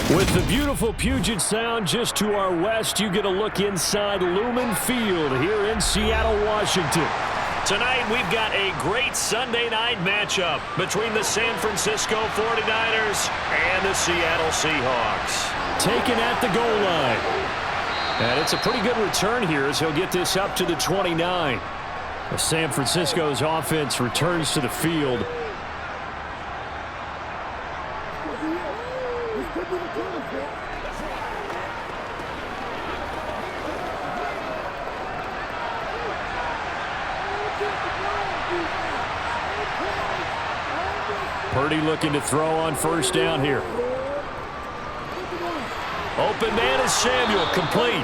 With the beautiful Puget Sound just to our west, you get a look inside Lumen Field here in Seattle, Washington. Tonight, we've got a great Sunday night matchup between the San Francisco 49ers and the Seattle Seahawks. Taken at the goal line. And it's a pretty good return here as he'll get this up to the 29. San Francisco's offense returns to the field. Purdy looking to throw on first down here. Open man is Samuel, complete.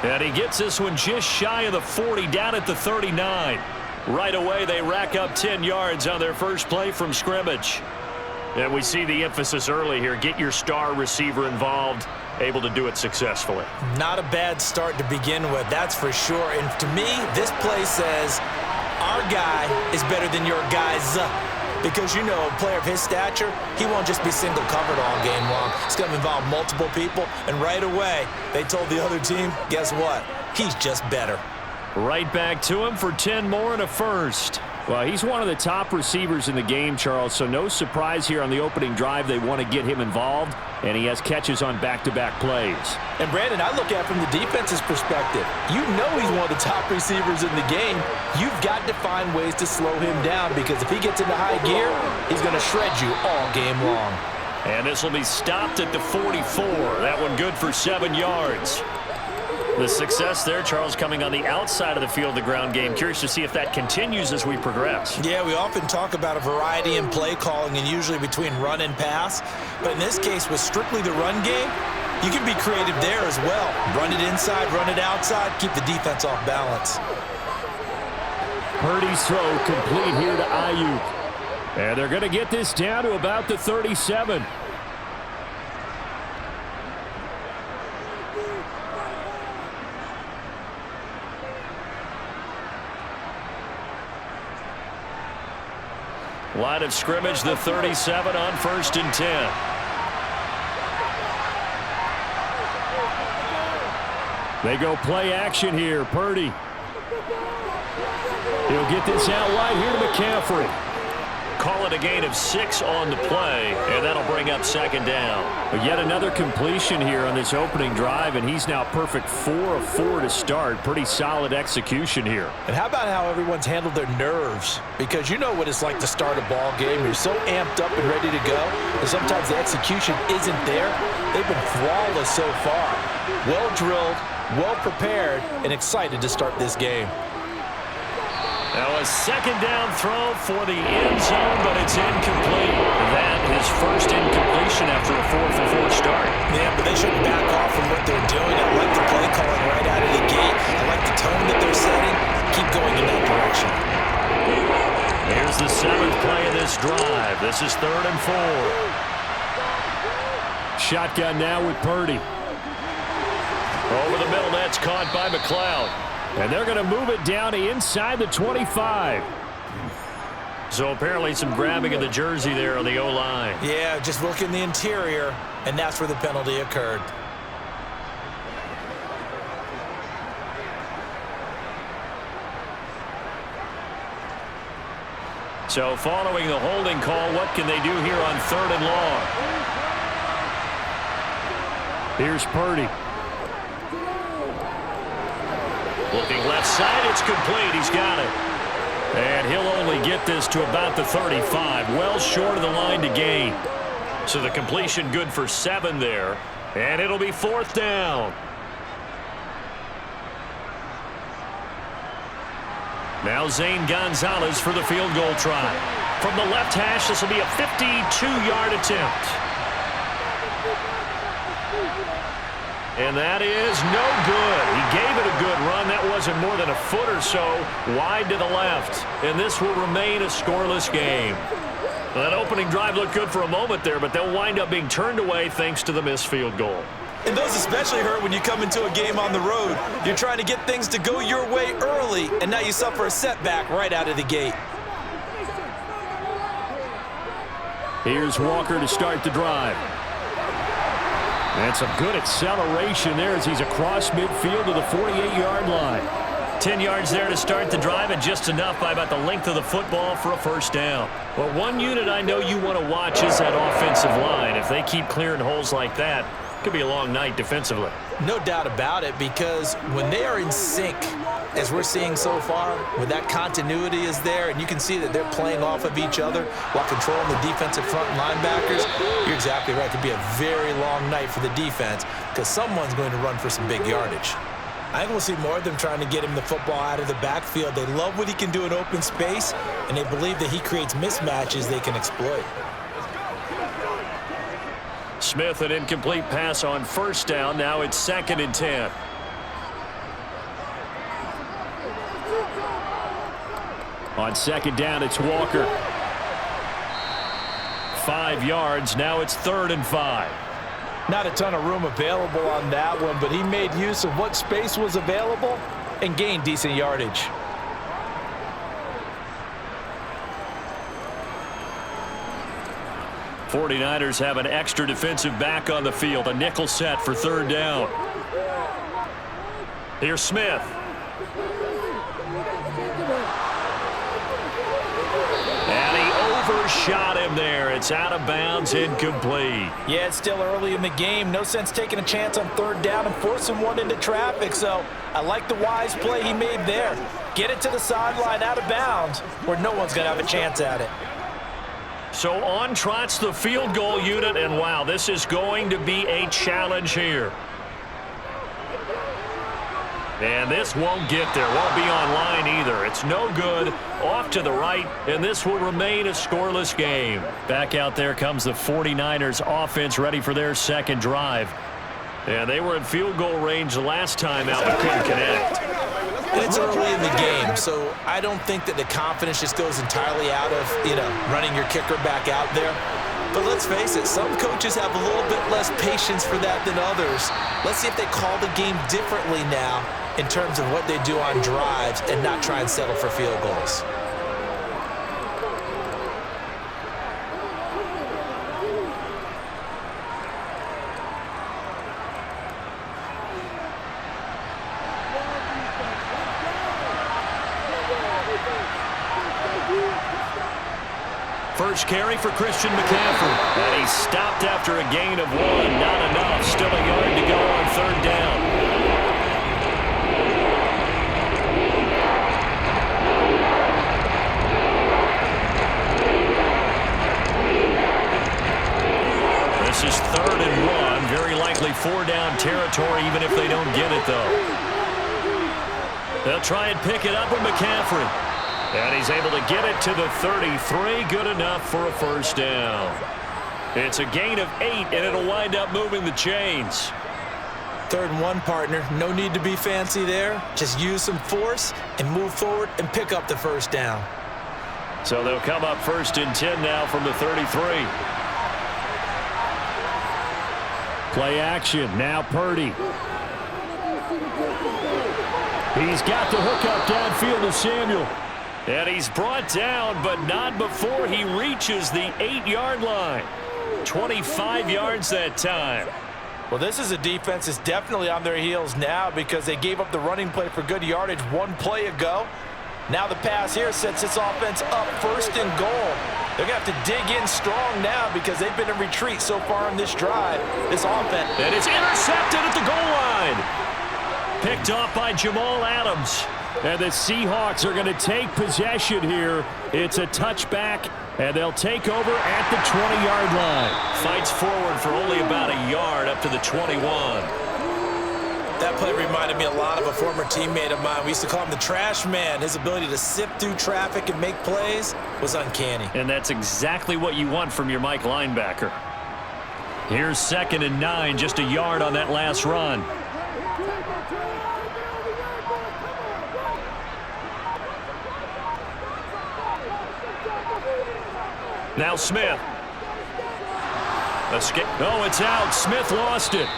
And he gets this one just shy of the 40, down at the 39. Right away, they rack up 10 yards on their first play from scrimmage. And we see the emphasis early here. Get your star receiver involved, able to do it successfully. Not a bad start to begin with, that's for sure. And to me, this play says, our guy is better than your guys. Because, you know, a player of his stature, he won't just be single covered all game long. It's going to involve multiple people. And right away, they told the other team, guess what? He's just better. Right back to him for 10 more and a first. Well, he's one of the top receivers in the game, Charles, so no surprise here on the opening drive. They want to get him involved, and he has catches on back-to-back plays. And, Brandon, I look at it from the defense's perspective. You know he's one of the top receivers in the game. You've got to find ways to slow him down because if he gets into high gear, he's going to shred you all game long. And this will be stopped at the 44. That one good for 7 yards. The success there, Charles, coming on the outside of the field, the ground game. Curious to see if that continues as we progress. Yeah, we often talk about a variety in play calling and usually between run and pass. But in this case, with strictly the run game, you can be creative there as well. Run it inside, run it outside, keep the defense off balance. Purdy's throw complete here to Ayuk. And they're going to get this down to about the 37. Line of scrimmage, the 37 on 1st and 10. They go play action here. Purdy. He'll get this out wide here to McCaffrey. Call it a gain of 6 on the play, and that'll bring up 2nd down. But yet another completion here on this opening drive, and he's now perfect 4 of 4 to start. Pretty solid execution here. And how about how everyone's handled their nerves? Because you know what it's like to start a ball game. You're so amped up and ready to go, and sometimes the execution isn't there. They've been flawless so far. Well drilled, well prepared, and excited to start this game. Now a 2nd down throw for the end zone, but it's incomplete. That is first incompletion after a 4-for-4 start. Yeah, but they shouldn't back off from what they're doing. I like the play calling right out of the gate. I like the tone that they're setting. Keep going in that direction. Here's the 7th play of this drive. This is 3rd and 4. Shotgun now with Purdy. Over the middle, that's caught by McLeod. And they're going to move it down to inside the 25. So apparently some grabbing of the jersey there on the O-line. Yeah, just look in the interior, and that's where the penalty occurred. So following the holding call, what can they do here on 3rd and long? Here's Purdy. Looking left side, it's complete. He's got it. And he'll only get this to about the 35. Well short of the line to gain. So the completion good for 7 there. And it'll be 4th down. Now Zane Gonzalez for the field goal try. From the left hash, this will be a 52-yard attempt. And that is no good. He gave it a good run. That wasn't more than a foot or so wide to the left. And this will remain a scoreless game. That opening drive looked good for a moment there, but they'll wind up being turned away thanks to the missed field goal. And those especially hurt when you come into a game on the road. You're trying to get things to go your way early, and now you suffer a setback right out of the gate. Here's Walker to start the drive. And some good acceleration there as he's across midfield to the 48-yard line. 10 yards there to start the drive, and just enough by about the length of the football for a first down. Well, one unit I know you want to watch is that offensive line. If they keep clearing holes like that, it could be a long night defensively. No doubt about it, because when they are in sync, as we're seeing so far, when that continuity is there, and you can see that they're playing off of each other while controlling the defensive front linebackers, you're exactly right. It could be a very long night for the defense because someone's going to run for some big yardage. I think we'll see more of them trying to get him the football out of the backfield. They love what he can do in open space, and they believe that he creates mismatches they can exploit. Smith, an incomplete pass on first down. Now it's 2nd and 10. On 2nd down, it's Walker. 5 yards. Now it's 3rd and 5. Not a ton of room available on that one, but he made use of what space was available and gained decent yardage. '49ers have an extra defensive back on the field. A nickel set for 3rd down. Here's Smith. And he overshot him there. It's out of bounds, incomplete. Yeah, it's still early in the game. No sense taking a chance on 3rd down and forcing one into traffic. So I like the wise play he made there. Get it to the sideline out of bounds where no one's going to have a chance at it. So on trots the field goal unit, and wow, this is going to be a challenge here. And this won't get there. Won't be on line either. It's no good. Off to the right, and this will remain a scoreless game. Back out there comes the 49ers offense ready for their 2nd drive. And they were in field goal range the last time out, but couldn't connect. It's early in the game, so I don't think that the confidence just goes entirely out of, running your kicker back out there. But let's face it, some coaches have a little bit less patience for that than others. Let's see if they call the game differently now in terms of what they do on drives and not try and settle for field goals. First carry for Christian McCaffrey. And he stopped after a gain of 1. Not enough. Still a yard to go on 3rd down. This is 3rd and 1. Very likely 4-down territory, even if they don't get it, though. They'll try and pick it up with McCaffrey. And he's able to get it to the 33. Good enough for a first down. It's a gain of 8, and it'll wind up moving the chains. 3rd and 1, partner. No need to be fancy there. Just use some force and move forward and pick up the first down. So they'll come up 1st and 10 now from the 33. Play action. Now Purdy. He's got the hook up downfield to Samuel. And he's brought down, but not before he reaches the 8-yard line. 25 yards that time. Well, this is a defense that's definitely on their heels now because they gave up the running play for good yardage 1 play ago. Now the pass here sets this offense up 1st and goal. They're going to have to dig in strong now because they've been in retreat so far in this drive. This offense. And it's intercepted at the goal line. Picked off by Jamal Adams. And the Seahawks are going to take possession here. It's a touchback, and they'll take over at the 20-yard line. Fights forward for only about a yard up to the 21. That play reminded me a lot of a former teammate of mine. We used to call him the trash man. His ability to sift through traffic and make plays was uncanny. And that's exactly what you want from your Mike linebacker. Here's 2nd and 9, just a yard on that last run. Now Smith. Escape. Oh, it's out. Smith lost it.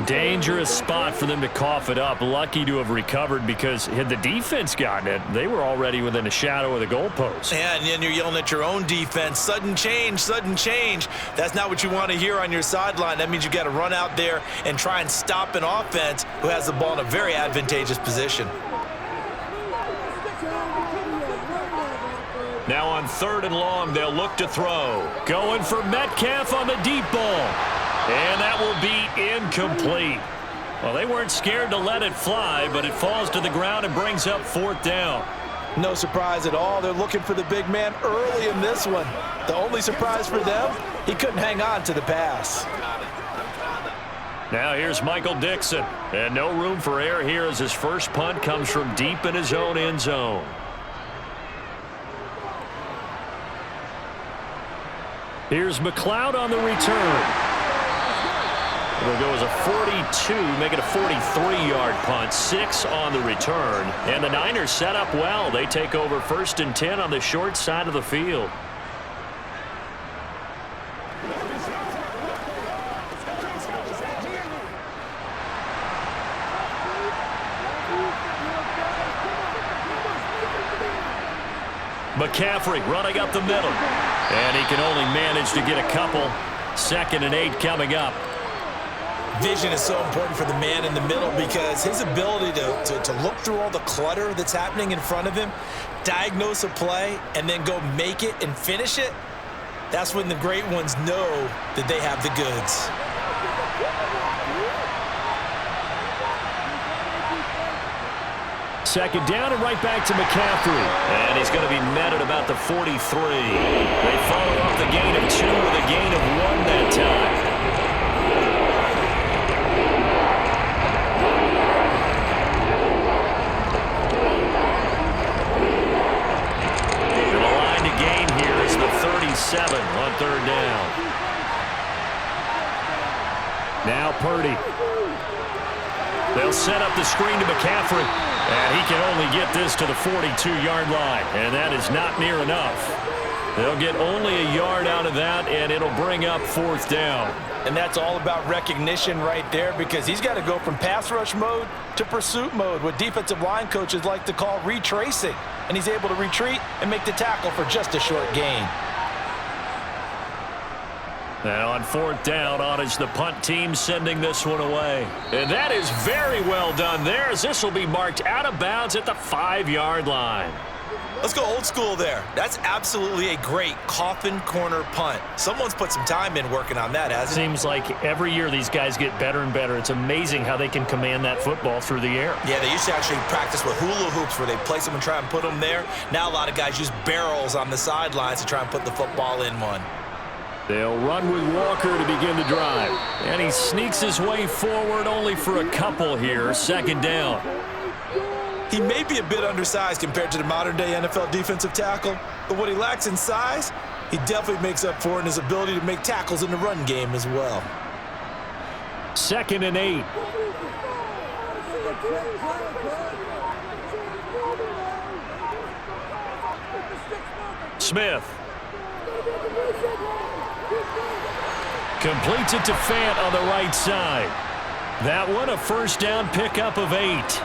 Dangerous spot for them to cough it up. Lucky to have recovered, because had the defense gotten it, they were already within a shadow of the goalpost. Yeah, and then you're yelling at your own defense. Sudden change, sudden change. That's not what you want to hear on your sideline. That means you got to run out there and try and stop an offense who has the ball in a very advantageous position. Now on 3rd and long, they'll look to throw. Going for Metcalf on the deep ball. And that will be incomplete. Well, they weren't scared to let it fly, but it falls to the ground and brings up 4th down. No surprise at all. They're looking for the big man early in this one. The only surprise for them, he couldn't hang on to the pass. Now here's Michael Dixon. And no room for error here as his first punt comes from deep in his own end zone. Here's McLeod on the return. It'll go as a 42, make it a 43-yard punt, 6 on the return. And the Niners set up well. They take over 1st and 10 on the short side of the field. McCaffrey running up the middle. And he can only manage to get a couple. 2nd and 8 coming up. Vision is so important for the man in the middle, because his ability to look through all the clutter that's happening in front of him, diagnose a play, and then go make it and finish it, that's when the great ones know that they have the goods. Second down and right back to McCaffrey. And he's going to be met at about the 43. They follow up the gain of 2 with a gain of 1 that time. And the line to gain here is the 37 on 3rd down. Now Purdy. They'll set up the screen to McCaffrey. And he can only get this to the 42-yard line. And that is not near enough. They'll get only a yard out of that, and it'll bring up 4th down. And that's all about recognition right there, because he's got to go from pass rush mode to pursuit mode, what defensive line coaches like to call retracing. And he's able to retreat and make the tackle for just a short gain. Now on 4th down, on is the punt team sending this one away. And that is very well done there, as this will be marked out of bounds at the 5-yard line. Let's go old school there. That's absolutely a great coffin corner punt. Someone's put some time in working on that, hasn't it? Seems like every year these guys get better and better. It's amazing how they can command that football through the air. Yeah, they used to actually practice with hula hoops where they place them and try and put them there. Now a lot of guys use barrels on the sidelines to try and put the football in one. They'll run with Walker to begin the drive. And he sneaks his way forward only for a couple here. 2nd down. He may be a bit undersized compared to the modern-day NFL defensive tackle, but what he lacks in size, he definitely makes up for in his ability to make tackles in the run game as well. 2nd and 8. Smith. Completes it to Fant on the right side. That one a 1st down pickup of 8.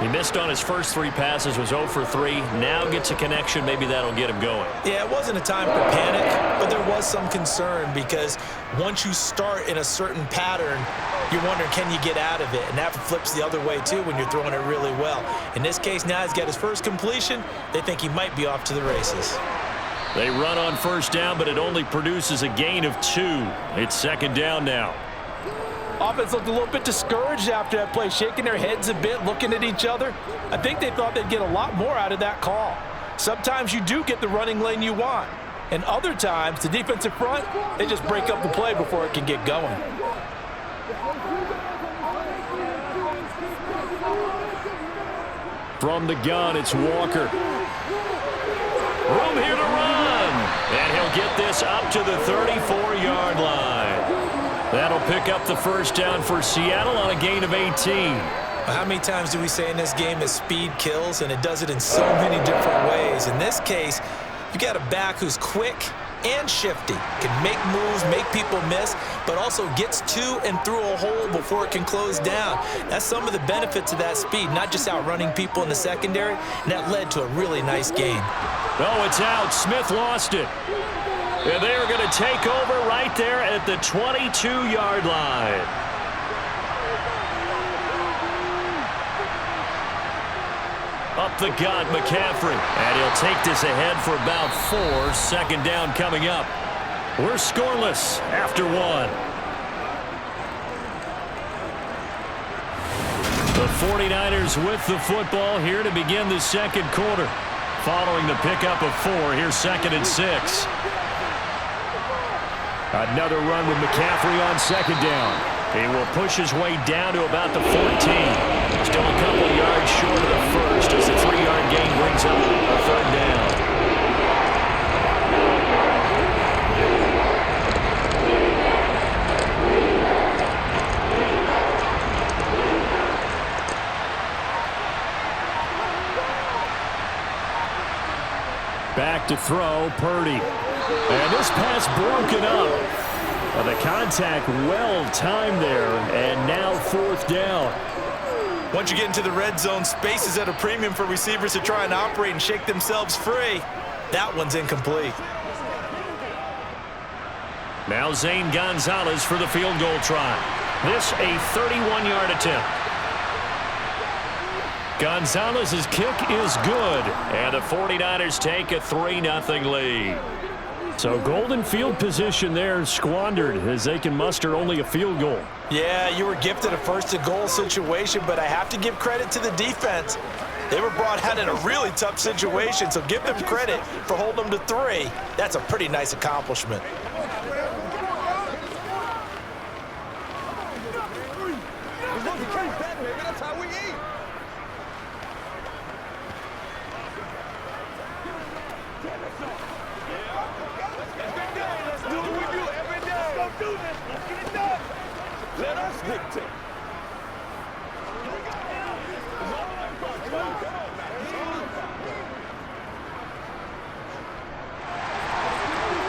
He missed on his first 3 passes, was 0 for 3. Now gets a connection. Maybe that'll get him going. Yeah, it wasn't a time for panic, but there was some concern, because once you start in a certain pattern, you're wondering, can you get out of it? And that flips the other way, too, when you're throwing it really well. In this case, now he's got his first completion. They think he might be off to the races. They run on 1st down, but it only produces a gain of 2. It's 2nd down now. Offense looked a little bit discouraged after that play, shaking their heads a bit, looking at each other. I think they thought they'd get a lot more out of that call. Sometimes you do get the running lane you want, and other times, the defensive front, they just break up the play before it can get going. From the gun, it's Walker. Room here to run. And he'll get this up to the 34-yard line. That'll pick up the 1st down for Seattle on a gain of 18. How many times do we say in this game that speed kills, and it does it in so many different ways? In this case, you got a back who's quick and shifty. Can make moves, make people miss, but also gets to and through a hole before it can close down. That's some of the benefits of that speed, not just outrunning people in the secondary, and that led to a really nice gain. Oh, it's out. Smith lost it. And they are going to take over right there at the 22-yard line. Up the gut, McCaffrey. And he'll take this ahead for about 4. Second down coming up. We're scoreless after 1. The 49ers with the football here to begin the second quarter. Following the pickup of 4, here's 2nd and 6. Another run with McCaffrey on second down. He will push his way down to about the 14. Still a couple yards short of the first as the 3-yard gain brings up a 3rd down. Back to throw, Purdy. And this pass broken up. The contact well-timed there, and now 4th down. Once you get into the red zone, space is at a premium for receivers to try and operate and shake themselves free. That one's incomplete. Now Zane Gonzalez for the field goal try. This a 31-yard attempt. Gonzalez's kick is good, and the 49ers take a 3-0 lead. So golden field position there squandered as they can muster only a field goal. Yeah, you were gifted a 1st-and-goal situation, but I have to give credit to the defense. They were brought out in a really tough situation, so give them credit for holding them to 3. That's a pretty nice accomplishment.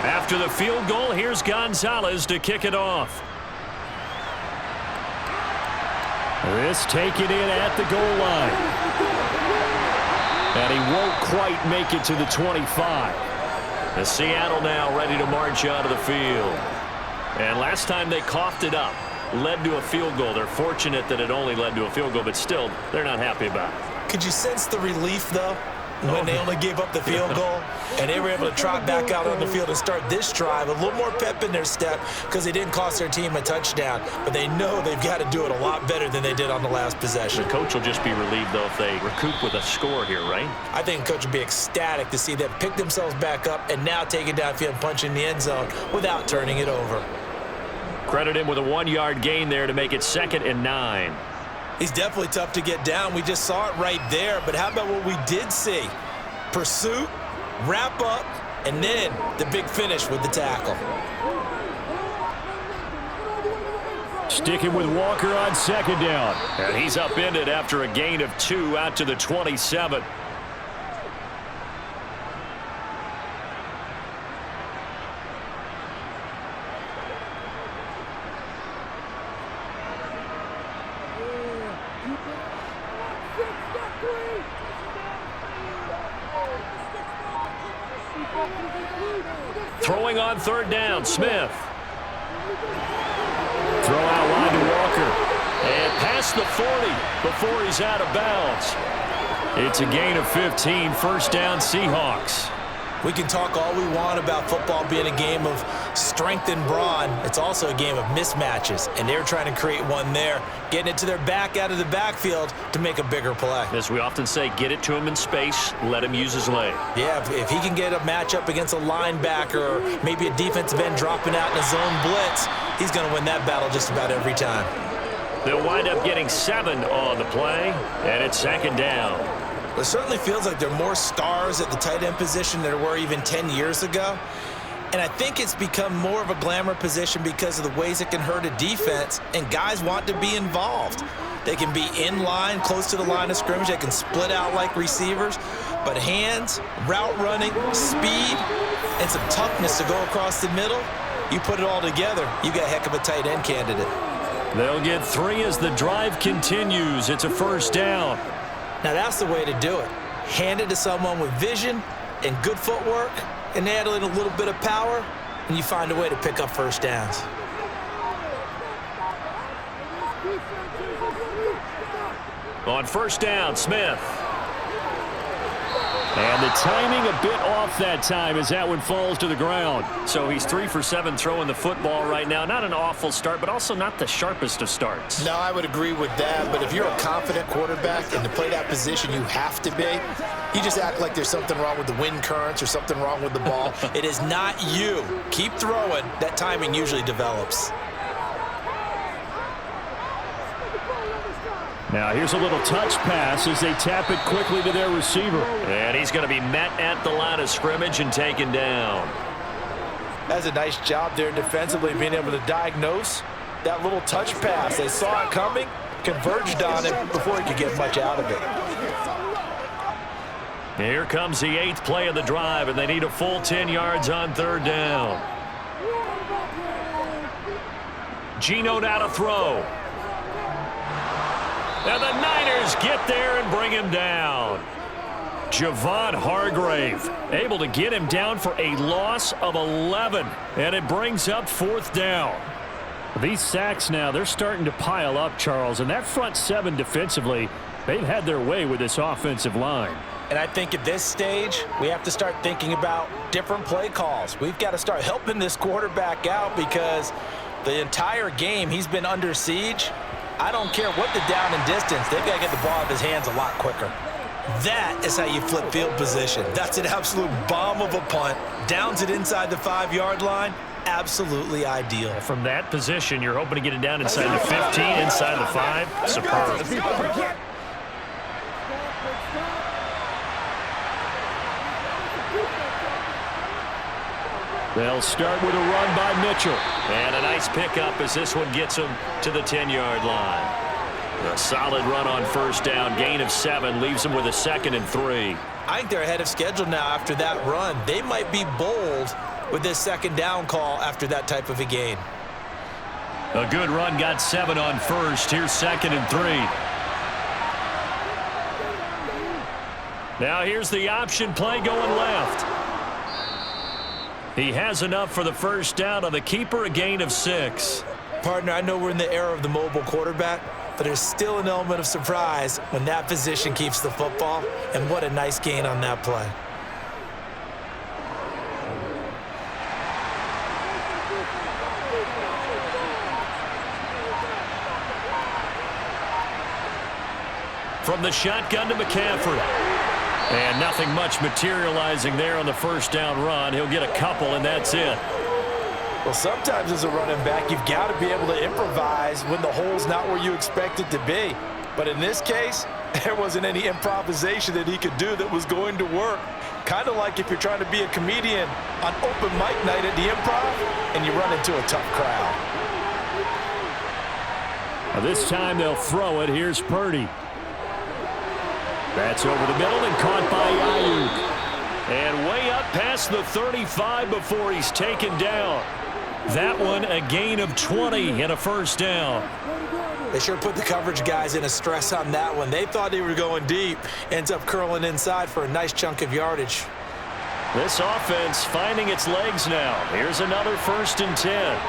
After the field goal, here's Gonzalez to kick it off. This taken in at the goal line. And he won't quite make it to the 25. The Seattle now ready to march out of the field. And last time they coughed it up, led to a field goal. They're fortunate that it only led to a field goal, but still, they're not happy about it. Could you sense the relief, though, when they only gave up the field goal and they were able to trot back out on the field and start this drive? A little more pep in their step because they didn't cost their team a touchdown, but they know they've got to do it a lot better than they did on the last possession. The coach will just be relieved, though, if they recoup with a score here, right? I think the coach would be ecstatic to see them pick themselves back up and now take it downfield and punch in the end zone without turning it over. Credit him with a 1-yard gain there to make it 2nd and 9. He's definitely tough to get down. We just saw it right there. But how about what we did see? Pursuit, wrap up, and then the big finish with the tackle. Sticking with Walker on second down. And he's upended after a gain of 2 out to the 27. Throwing on 3rd down, Smith. Throw out line to Walker. And past the 40 before he's out of bounds. It's a gain of 15, 1st down Seahawks. We can talk all we want about football being a game of strength and brawn. It's also a game of mismatches, and they're trying to create one there, getting it to their back out of the backfield to make a bigger play. As we often say, get it to him in space, let him use his leg. Yeah, if he can get a matchup against a linebacker or maybe a defensive end dropping out in a zone blitz, he's going to win that battle just about every time. They'll wind up getting 7 on the play, and it's 2nd down. It certainly feels like there are more stars at the tight end position than there were even 10 years ago. And I think it's become more of a glamour position because of the ways it can hurt a defense, and guys want to be involved. They can be in line, close to the line of scrimmage. They can split out like receivers. But hands, route running, speed, and some toughness to go across the middle. You put it all together, you got a heck of a tight end candidate. They'll get 3 as the drive continues. It's a first down. Now that's the way to do it. Hand it to someone with vision and good footwork and add in a little bit of power, and you find a way to pick up first downs. On first down, Smith. And the timing a bit off that time as that one falls to the ground. So he's 3 for 7 throwing the football right now. Not an awful start, but also not the sharpest of starts. No, I would agree with that. But if you're a confident quarterback and to play that position you have to be, you just act like there's something wrong with the wind currents or something wrong with the ball. It is not you. Keep throwing. That timing usually develops. Now here's a little touch pass as they tap it quickly to their receiver. And he's going to be met at the line of scrimmage and taken down. That's a nice job there defensively, being able to diagnose that little touch pass. They saw it coming, converged on it before he could get much out of it. Here comes the 8th play of the drive, and they need a full 10 yards on third down. Geno now to throw. And the Niners get there and bring him down. Javon Hargrave able to get him down for a loss of 11. And it brings up fourth down. These sacks now, they're starting to pile up, Charles. And that front 7 defensively, they've had their way with this offensive line. And I think at this stage, we have to start thinking about different play calls. We've got to start helping this quarterback out because the entire game he's been under siege. I don't care what the down and distance. They've got to get the ball out of his hands a lot quicker. That is how you flip field position. That's an absolute bomb of a punt. Downs it inside the 5-yard line. Absolutely ideal. From that position, you're hoping to get it down inside the 15, inside the 5. Superb. They'll start with a run by Mitchell. And a nice pickup as this one gets him to the 10-yard line. A solid run on first down. Gain of 7 leaves them with a 2nd and 3. I think they're ahead of schedule now after that run. They might be bold with this 2nd down call after that type of a gain. A good run got 7 on first. Here's 2nd and 3. Now here's the option play going left. He has enough for the first down on the keeper, a gain of 6. Partner, I know we're in the era of the mobile quarterback, but there's still an element of surprise when that position keeps the football, and what a nice gain on that play. From the shotgun to McCaffrey. And nothing much materializing there on the first down run. He'll get a couple, and that's it. Well, sometimes as a running back, you've got to be able to improvise when the hole's not where you expect it to be. But in this case, there wasn't any improvisation that he could do that was going to work. Kind of like if you're trying to be a comedian on open mic night at the Improv and you run into a tough crowd. Now this time they'll throw it. Here's Purdy. That's over the middle and caught by Ayuk. And way up past the 35 before he's taken down. That one a gain of 20 and a first down. They sure put the coverage guys in a stress on that one. They thought they were going deep. Ends up curling inside for a nice chunk of yardage. This offense finding its legs now. Here's another 1st and 10.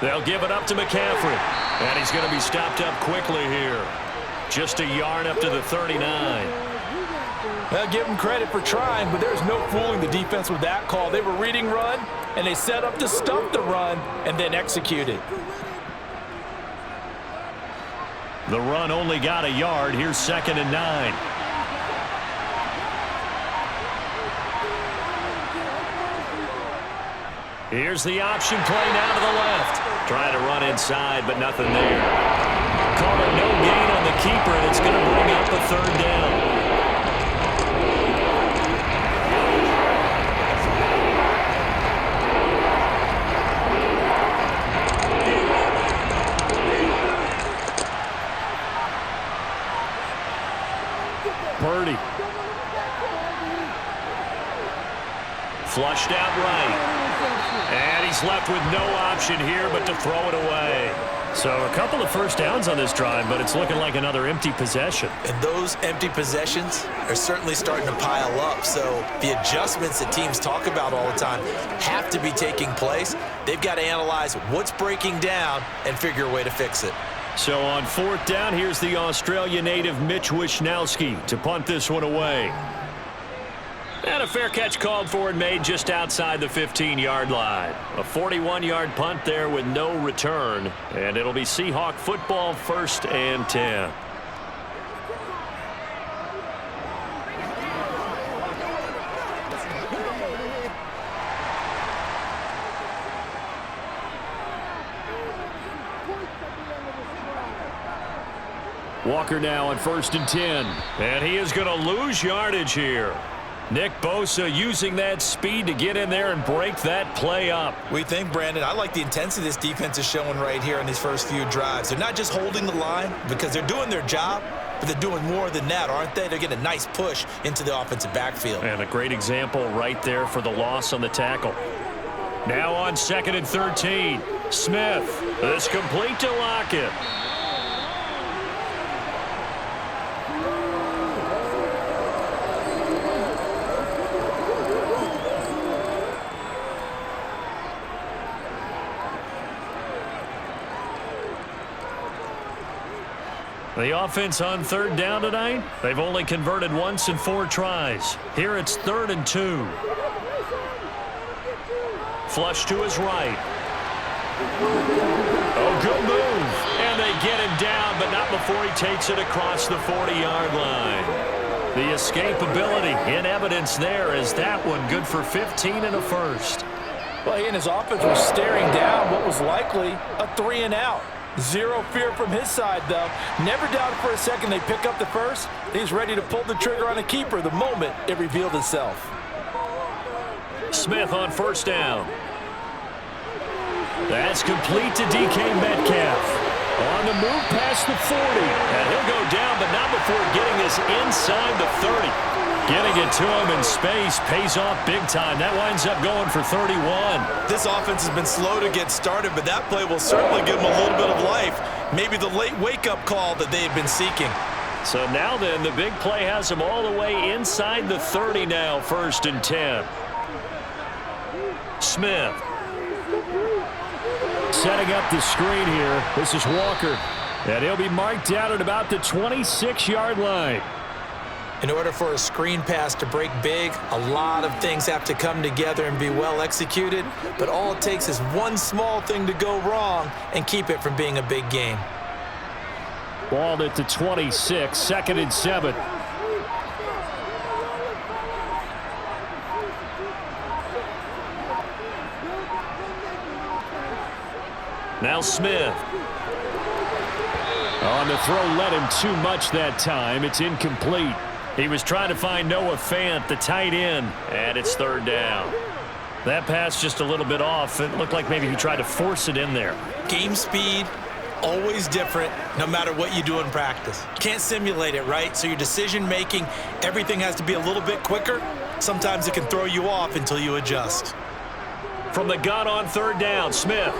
They'll give it up to McCaffrey. And he's going to be stopped up quickly here. Just a yard up to the 39. Well, give them credit for trying, but there's no fooling the defense with that call. They were reading run, and they set up to stuff the run and then executed. The run only got a yard. Here's 2nd and 9. Here's the option play now to the left. Trying to run inside, but nothing there. Call it no gain on the keeper, and it's going to bring up a 3rd down. Purdy. he's left with no option here but to throw it away. So a couple of first downs on this drive, but it's looking like another empty possession. And those empty possessions are certainly starting to pile up. So the adjustments that teams talk about all the time have to be taking place. They've got to analyze what's breaking down and figure a way to fix it. So on 4th down, here's the Australia native Mitch Wishnowsky to punt this one away. And a fair catch called for and made just outside the 15-yard line. A 41-yard punt there with no return. And it'll be Seahawk football, 1st and 10. Walker now on 1st and 10. And he is going to lose yardage here. Nick Bosa using that speed to get in there and break that play up. We think, Brandon, I like the intensity this defense is showing right here in these first few drives. They're not just holding the line because they're doing their job, but they're doing more than that, aren't they? They're getting a nice push into the offensive backfield. And a great example right there for the loss on the tackle. Now on 2nd and 13. Smith. This complete to Lockett. The offense on 3rd down tonight, they've only converted once in 4 tries. Here it's 3rd and 2. Flush to his right. Oh, good move. And they get him down, but not before he takes it across the 40-yard line. The escapability in evidence there as that one good for 15 and a first. Well, he and his offense was staring down what was likely a 3-and-out. Zero fear from his side, though. Never doubted for a second they pick up the first. He's ready to pull the trigger on a keeper the moment it revealed itself. Smith on 1st down. That's complete to DK Metcalf. On the move past the 40. And he'll go down, but not before getting this inside the 30. Getting it to him in space pays off big time. That winds up going for 31. This offense has been slow to get started, but that play will certainly give them a little bit of life. Maybe the late wake-up call that they had been seeking. So now then, the big play has them all the way inside the 30 now, 1st and 10. Smith. Setting up the screen here. This is Walker. And he'll be marked down at about the 26-yard line. In order for a screen pass to break big, a lot of things have to come together and be well executed, but all it takes is one small thing to go wrong and keep it from being a big game. Balled at the 26, 2nd and 7. Now Smith. On the throw, led him too much that time. It's incomplete. He was trying to find Noah Fant, the tight end, and it's 3rd down. That pass just a little bit off. It looked like maybe he tried to force it in there. Game speed, always different, no matter what you do in practice. Can't simulate it, right? So your decision-making, everything has to be a little bit quicker. Sometimes it can throw you off until you adjust. From the gun on 3rd down, Smith.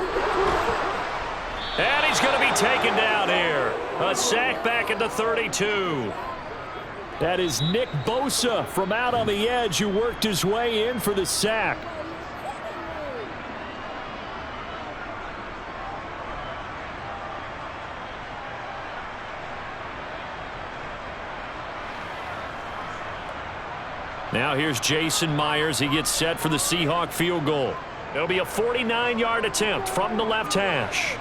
And he's going to be taken down here. A sack back at the 32. That is Nick Bosa from out on the edge who worked his way in for the sack. Now here's Jason Myers. He gets set for the Seahawk field goal. It'll be a 49-yard attempt from the left hash.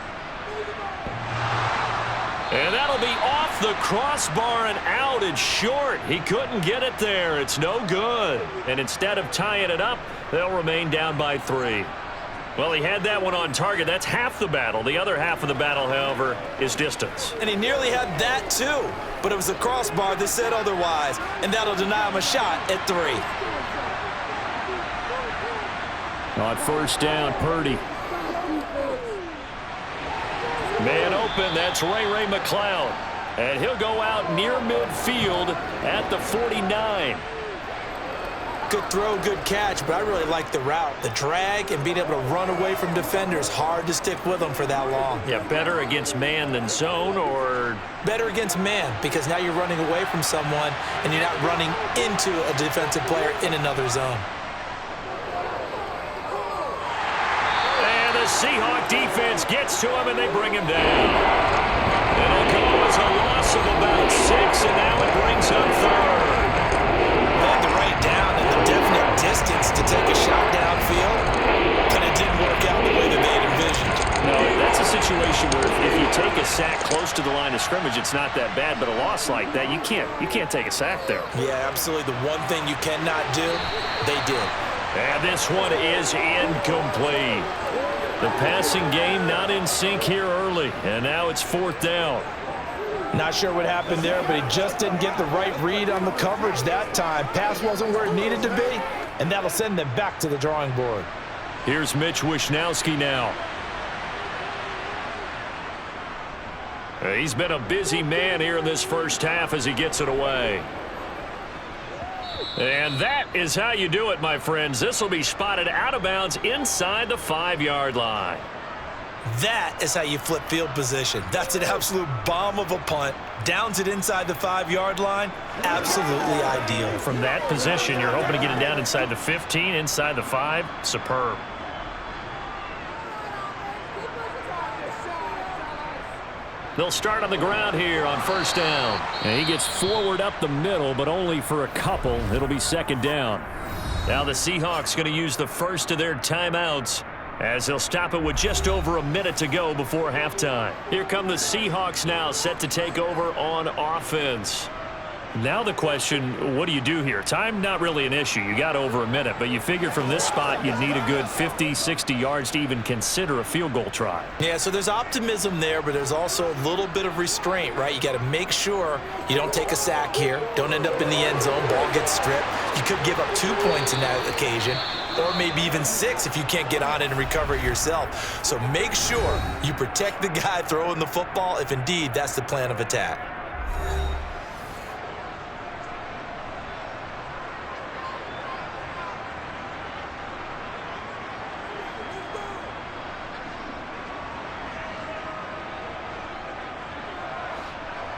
And that'll be off the crossbar and out and short. He couldn't get it there. It's no good. And instead of tying it up, they'll remain down by 3. Well, he had that one on target. That's half the battle. The other half of the battle, however, is distance. And he nearly had that, too. But it was the crossbar that said otherwise, and that'll deny him a shot at 3. On 1st down, Purdy. Man open, that's Ray McLeod. And he'll go out near midfield at the 49. Good throw, good catch, but I really like the route. The drag and being able to run away from defenders, hard to stick with them for that long. Yeah, better against man than zone, or? Better against man, because now you're running away from someone and you're not running into a defensive player in another zone. And the Seahawks defense gets to him, and they bring him down. It'll go as a loss of about 6, and now it brings up third. They had the right down and the definite distance to take a shot downfield, and it didn't work out the way that they had envisioned. No, that's a situation where if you take a sack close to the line of scrimmage, it's not that bad, but a loss like that, you can't take a sack there. Yeah, absolutely. The one thing you cannot do, they did. And this one is incomplete. The passing game not in sync here early, and now it's 4th down. Not sure what happened there, but he just didn't get the right read on the coverage that time. Pass wasn't where it needed to be, and that'll send them back to the drawing board. Here's Mitch Wishnowski now. He's been a busy man here in this first half as he gets it away. And that is how you do it, my friends. This will be spotted out of bounds inside the 5-yard line. That is how you flip field position. That's an absolute bomb of a punt. Downs it inside the 5-yard line. Absolutely ideal. From that position, you're hoping to get it down inside the 15, inside the 5. Superb. They'll start on the ground here on 1st down. And he gets forward up the middle, but only for a couple. It'll be 2nd down. Now the Seahawks going to use the first of their timeouts as they'll stop it with just over a minute to go before halftime. Here come the Seahawks now, set to take over on offense. Now the question, what do you do here? Time not really an issue. You got over a minute, but you figure from this spot you'd need a good 50, 60 yards to even consider a field goal try. Yeah, so there's optimism there, but there's also a little bit of restraint, right? You got to make sure you don't take a sack here, don't end up in the end zone, ball gets stripped. You could give up 2 points in that occasion, or maybe even 6 if you can't get on it and recover it yourself. So make sure you protect the guy throwing the football if indeed that's the plan of attack.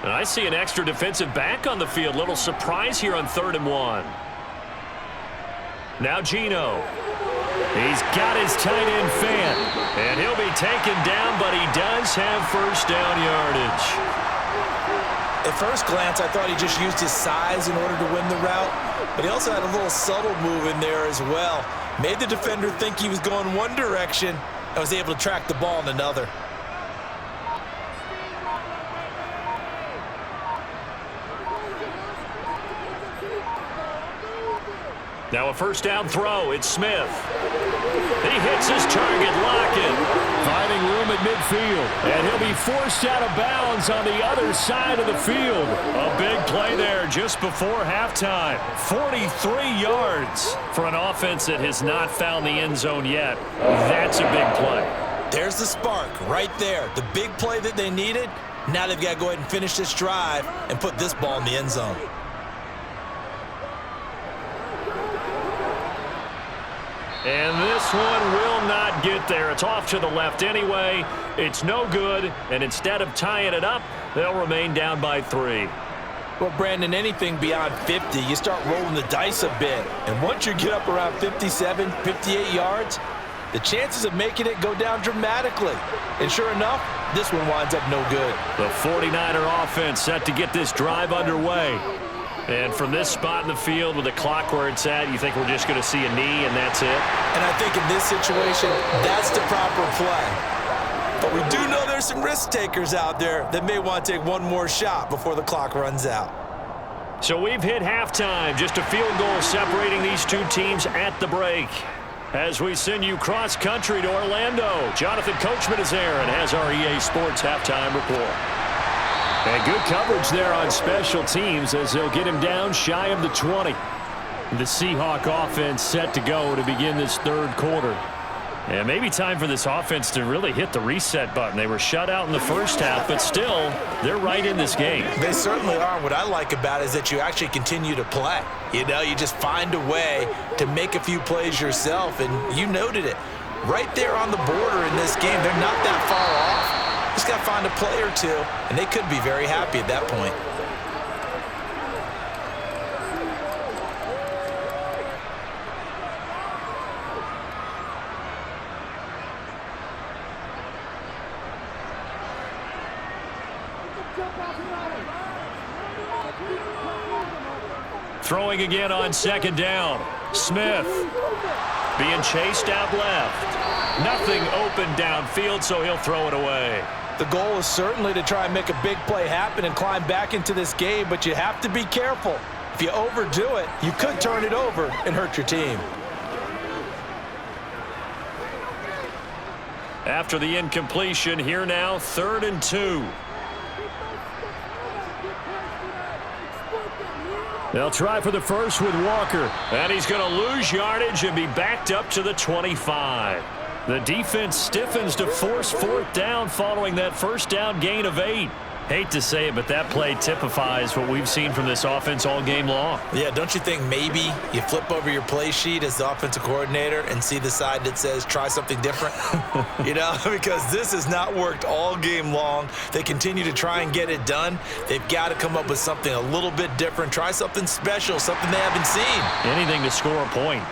And I see an extra defensive back on the field. Little surprise here on 3rd and 1. Now Geno. He's got his tight end fan. And he'll be taken down, but he does have 1st down yardage. At first glance, I thought he just used his size in order to win the route, but he also had a little subtle move in there as well. Made the defender think he was going one direction and was able to track the ball in another. Now a 1st down throw. It's Smith. He hits his target. Lockett finding room at midfield. And he'll be forced out of bounds on the other side of the field. A big play there just before halftime. 43 yards for an offense that has not found the end zone yet. That's a big play. There's the spark right there. The big play that they needed. Now they've got to go ahead and finish this drive and put this ball in the end zone. And this one will not get there. It's off to the left anyway. It's no good. And instead of tying it up, they'll remain down by 3. Well, Brandon, anything beyond 50, you start rolling the dice a bit. And once you get up around 57, 58 yards, the chances of making it go down dramatically. And sure enough, this one winds up no good. The 49er offense set to get this drive underway. And from this spot in the field with the clock where it's at, you think we're just going to see a knee and that's it? And I think in this situation, that's the proper play. But we do know there's some risk takers out there that may want to take one more shot before the clock runs out. So we've hit halftime. Just a field goal separating these two teams at the break. As we send you cross-country to Orlando, Jonathan Coachman is there and has our EA Sports halftime report. And good coverage there on special teams as they'll get him down shy of the 20. The Seahawk offense set to go to begin this 3rd quarter. And maybe time for this offense to really hit the reset button. They were shut out in the first half, but still, they're right in this game. They certainly are. What I like about it is that you actually continue to play. You know, you just find a way to make a few plays yourself, and you noted it. Right there on the border in this game, they're not that far off. Just got to find a play or two, and they could be very happy at that point. Throwing again on second down. Smith being chased out left. Nothing open downfield, so he'll throw it away. The goal is certainly to try and make a big play happen and climb back into this game, but you have to be careful. If you overdo it, you could turn it over and hurt your team. After the incompletion, here now, 3rd and 2. They'll try for the first with Walker. And he's going to lose yardage and be backed up to the 25. The defense stiffens to force 4th down following that first down gain of 8. Hate to say it, but that play typifies what we've seen from this offense all game long. Yeah, don't you think maybe you flip over your play sheet as the offensive coordinator and see the side that says try something different? You know, because this has not worked all game long. They continue to try and get it done. They've got to come up with something a little bit different. Try something special, something they haven't seen. Anything to score a point.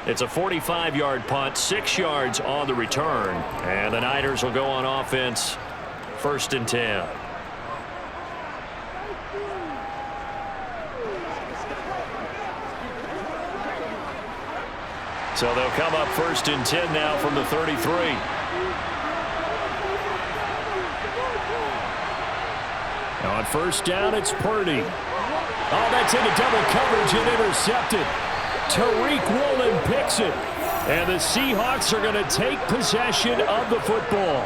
It's a 45-yard punt, 6 yards on the return. And the Niners will go on offense, 1st and 10. So they'll come up 1st and 10 now from the 33. On 1st down, it's Purdy. Oh, that's into double coverage and intercepted. Tariq Woolen picks it. And the Seahawks are going to take possession of the football.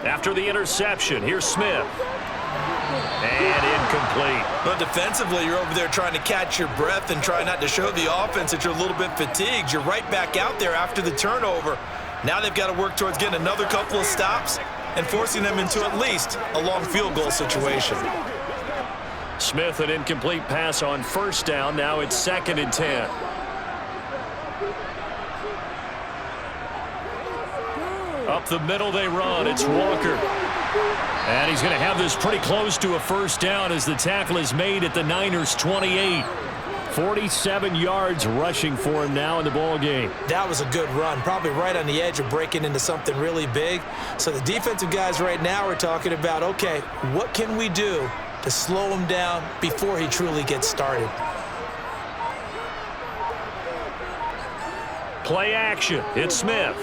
After the interception, here's Smith. And incomplete. But defensively, you're over there trying to catch your breath and try not to show the offense that you're a little bit fatigued. You're right back out there after the turnover. Now they've got to work towards getting another couple of stops and forcing them into at least a long field goal situation. Smith, an incomplete pass on 1st down. Now it's 2nd and 10. Up the middle they run. It's Walker. And he's going to have this pretty close to a 1st down as the tackle is made at the Niners' 28. 47 yards rushing for him now in the ball game. That was a good run, probably right on the edge of breaking into something really big. So the defensive guys right now are talking about, okay, what can we do to slow him down before he truly gets started? Play action. It's Smith.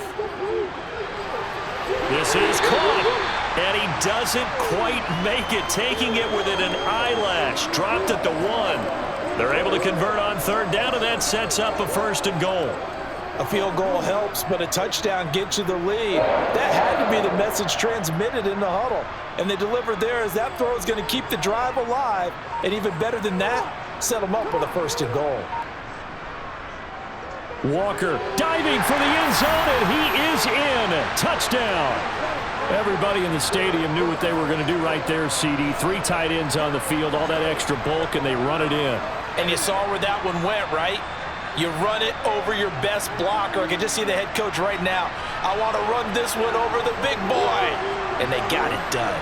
This is caught. And he doesn't quite make it, taking it within an eyelash. Dropped at the 1. They're able to convert on 3rd down, and that sets up a 1st and goal. A field goal helps, but a touchdown gets you the lead. That had to be the message transmitted in the huddle. And they delivered there as that throw is going to keep the drive alive. And even better than that, set them up with a 1st and goal. Walker diving for the end zone, and he is in. Touchdown. Everybody in the stadium knew what they were going to do right there, CD. 3 tight ends on the field, all that extra bulk, and they run it in. And you saw where that one went, right? You run it over your best blocker. I can just see the head coach right now. I want to run this one over the big boy. And they got it done.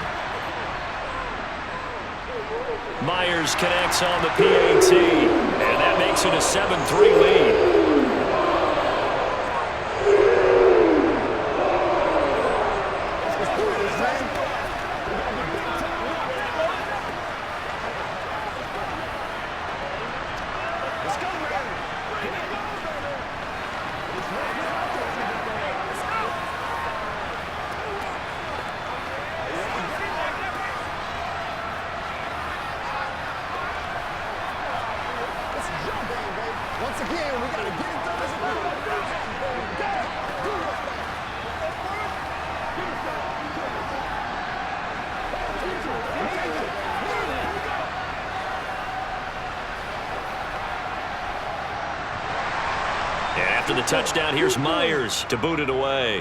Myers connects on the PAT, and that makes it a 7-3 lead. Once again, we got the touchdown. Here's Myers to boot it away.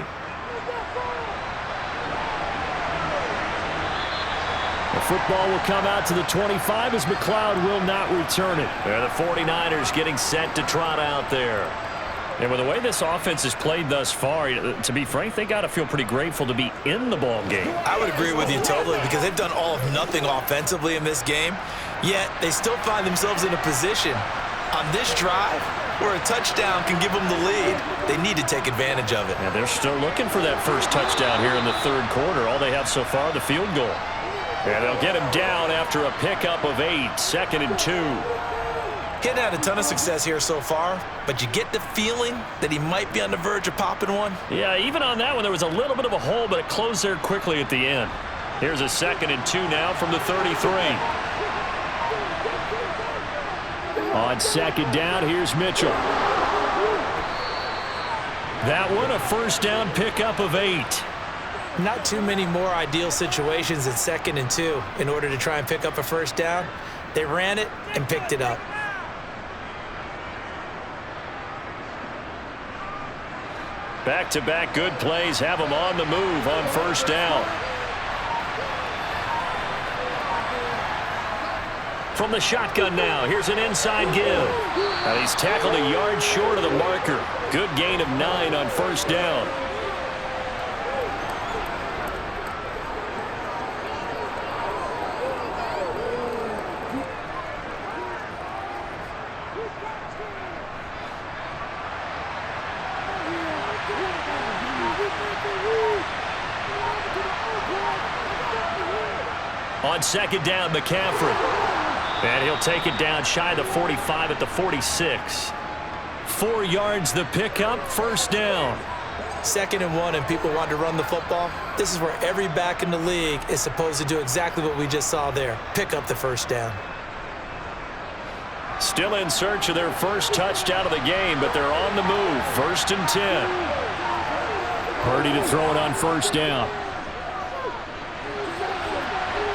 The football will come out to the 25 as McLeod will not return it. They're the 49ers getting set to trot out there. And with the way this offense has played thus far, to be frank, they got to feel pretty grateful to be in the ball game. I would agree with you totally because they've done all of nothing offensively in this game, yet they still find themselves in a position on this drive where a touchdown can give them the lead. They need to take advantage of it. And they're still looking for that first touchdown here in the third quarter. All they have so far, the field goal. And they'll get him down after a pickup of 8, 2nd and 2. Getting had a ton of success here so far, but you get the feeling that he might be on the verge of popping one. Yeah, even on that one, there was a little bit of a hole, but it closed there quickly at the end. Here's a 2nd and 2 now from the 33. On second down, here's Mitchell. That one, a first down pickup of 8. Not too many more ideal situations at 2nd and 2 in order to try and pick up a first down. They ran it and picked it up. Back-to-back good plays have them on the move on first down. From the shotgun now, here's an inside give. And he's tackled a yard short of the marker. Good gain of 9 on first down. On second down, McCaffrey. And he'll take it down shy of the 45 at the 46. 4 yards the pickup, first down. 2nd and 1 and people want to run the football. This is where every back in the league is supposed to do exactly what we just saw there. Pick up the first down. Still in search of their first touchdown of the game, but they're on the move. 1st and 10. Purdy to throw it on first down.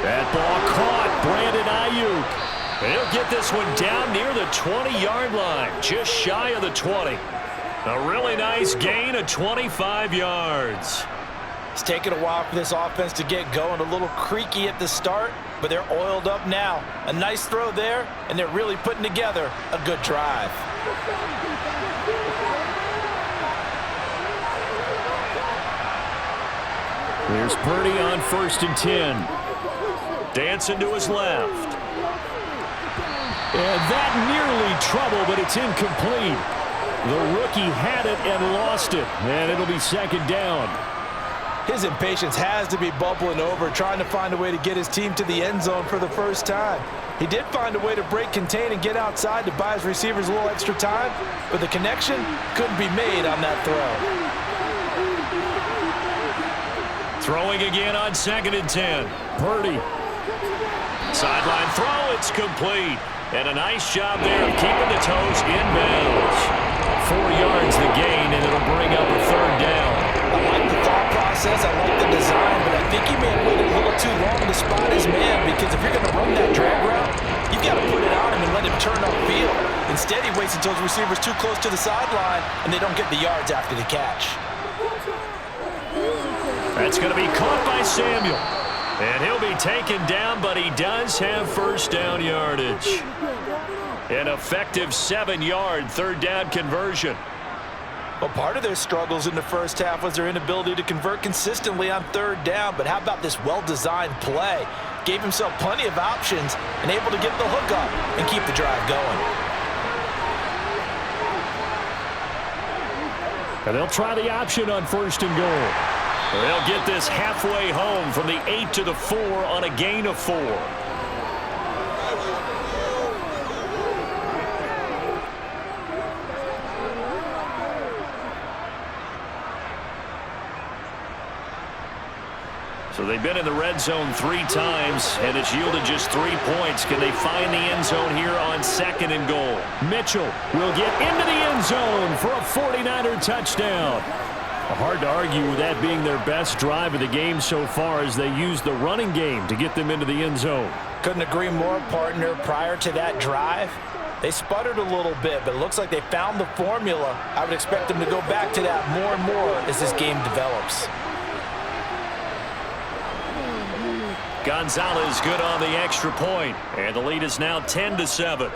That ball caught. Brandon Ayuk. He'll get this one down near the 20-yard line, just shy of the 20. A really nice gain of 25 yards. It's taken a while for this offense to get going. A little creaky at the start, but they're oiled up now. A nice throw there, and they're really putting together a good drive. Here's Purdy on 1st and 10. Dancing to his left. And that nearly trouble, but it's incomplete. The rookie had it and lost it, and it'll be 2nd down. His impatience has to be bubbling over, trying to find a way to get his team to the end zone for the first time. He did find a way to break contain and get outside to buy his receivers a little extra time, but the connection couldn't be made on that throw. Throwing again on 2nd and 10. Purdy. Sideline throw, it's complete. And a nice job there of keeping the toes in bounds. 4 yards the gain, and it'll bring up a 3rd down. I like the thought process, I like the design, but I think he may have waited a little too long to spot his man, because if you're going to run that drag route, you've got to put it on him and let him turn upfield. Instead, he waits until his receiver's too close to the sideline, and they don't get the yards after the catch. That's going to be caught by Samuel. And he'll be taken down, but he does have first down yardage. An effective 7-yard 3rd down conversion. Well, part of their struggles in the first half was their inability to convert consistently on 3rd down, but how about this well-designed play? Gave himself plenty of options and able to get the hook up and keep the drive going. And they'll try the option on 1st and goal. They'll get this halfway home from the 8 to the 4 on a gain of 4. So they've been in the red zone 3 times, and it's yielded just 3 points. Can they find the end zone here on 2nd and goal? Mitchell will get into the end zone for a 49er touchdown. Hard to argue with that being their best drive of the game so far as they use the running game to get them into the end zone. Couldn't agree more, partner. Prior to that drive, They sputtered a little bit, but it looks like they found the formula. I would expect them to go back to that more and more as this game develops. Gonzalez good on the extra point, and the lead is now 10-7.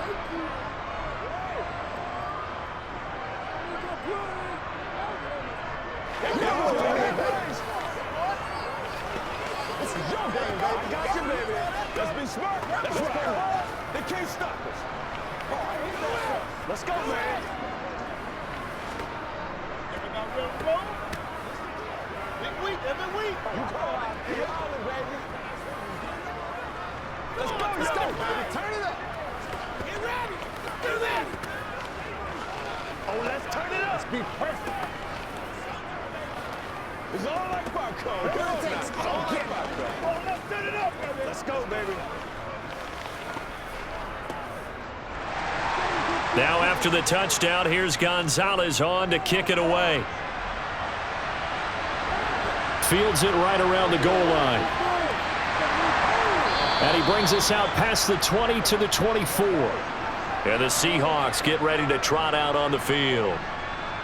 Let's go, man. Big week, every week. You call out here, baby. Let's go, baby. Turn it up. Get ready. Get ready. Oh, let's turn it up. Let's be perfect. It's all like popcorn. Come on, it's all like popcorn. Oh, let's turn it up, baby. Let's go, baby. Now after the touchdown, here's Gonzalez on to kick it away. Fields it right around the goal line. And he brings us out past the 20 to the 24. And the Seahawks get ready to trot out on the field.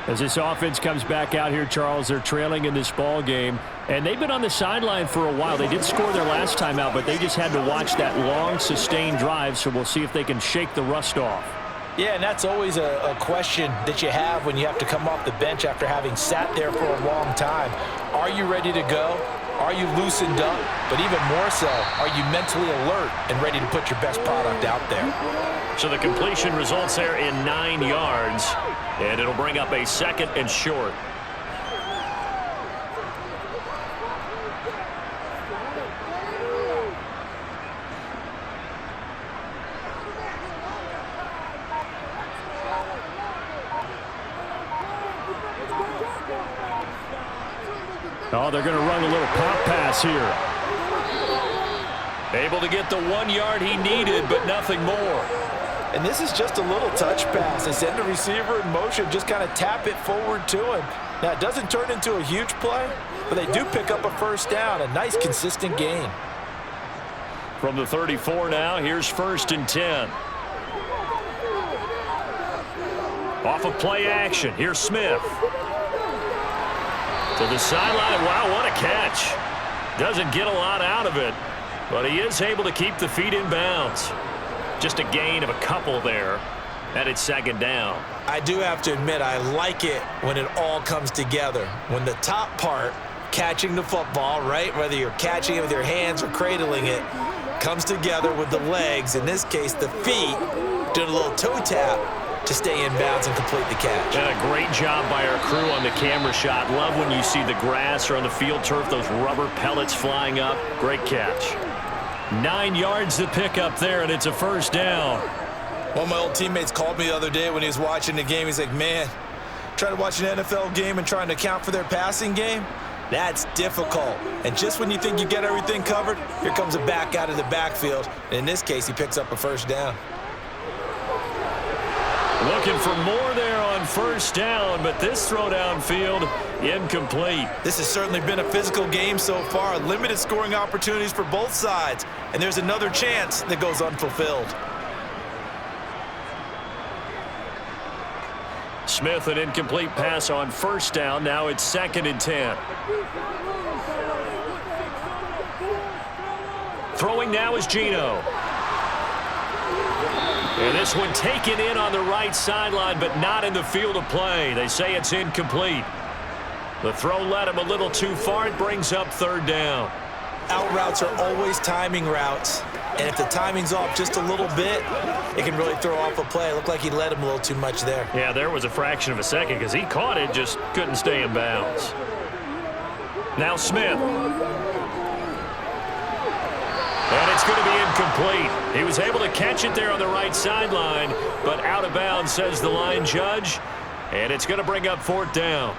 As this offense comes back out here, Charles, they're trailing in this ball game. And they've been on the sideline for a while. They did score their last time out, but they just had to watch that long, sustained drive. So we'll see if they can shake the rust off. Yeah, and that's always a question that you have when you have to come off the bench after having sat there for a long time. Are you ready to go? Are you loosened up? But even more so, are you mentally alert and ready to put your best product out there? So the completion results there in 9 yards, and it'll bring up a second and short. Oh, they're going to run a little pop pass here. Able to get the 1 yard he needed, but nothing more. And this is just a little touch pass. They send the receiver in motion, just kind of tap it forward to him. Now, it doesn't turn into a huge play, but they do pick up a first down, a nice, consistent gain. From the 34 now, here's 1st and 10. Off of play action, here's Smith. To the sideline. Wow, what a catch. Doesn't get a lot out of it, but he is able to keep the feet in bounds. Just a gain of a couple there, and it's 2nd down. I do have to admit, I like it when it all comes together. When the top part, catching the football, right, whether you're catching it with your hands or cradling it, comes together with the legs, in this case the feet, doing a little toe tap to stay in bounds and complete the catch. And a great job by our crew on the camera shot. Love when you see the grass or on the field turf, those rubber pellets flying up. Great catch. 9 yards to pick up there, and it's a 1st down. One of my old teammates called me the other day when he was watching the game. He's like, man, trying to watch an NFL game and trying to account for their passing game, that's difficult. And just when you think you get everything covered, here comes a back out of the backfield. And in this case, he picks up a 1st down. Looking for more there on 1st down, but this throw downfield incomplete. This has certainly been a physical game so far. Limited scoring opportunities for both sides. And there's another chance that goes unfulfilled. Smith, an incomplete pass on 1st down. Now it's 2nd and 10. Throwing now is Geno. And this one taken in on the right sideline, but not in the field of play. They say it's incomplete. The throw led him a little too far. It brings up 3rd down. Out routes are always timing routes. And if the timing's off just a little bit, it can really throw off a play. It looked like he led him a little too much there. Yeah, there was a fraction of a second because he caught it, just couldn't stay in bounds. Now Smith. And it's going to be incomplete. He was able to catch it there on the right sideline, but out of bounds, says the line judge. And it's going to bring up 4th down.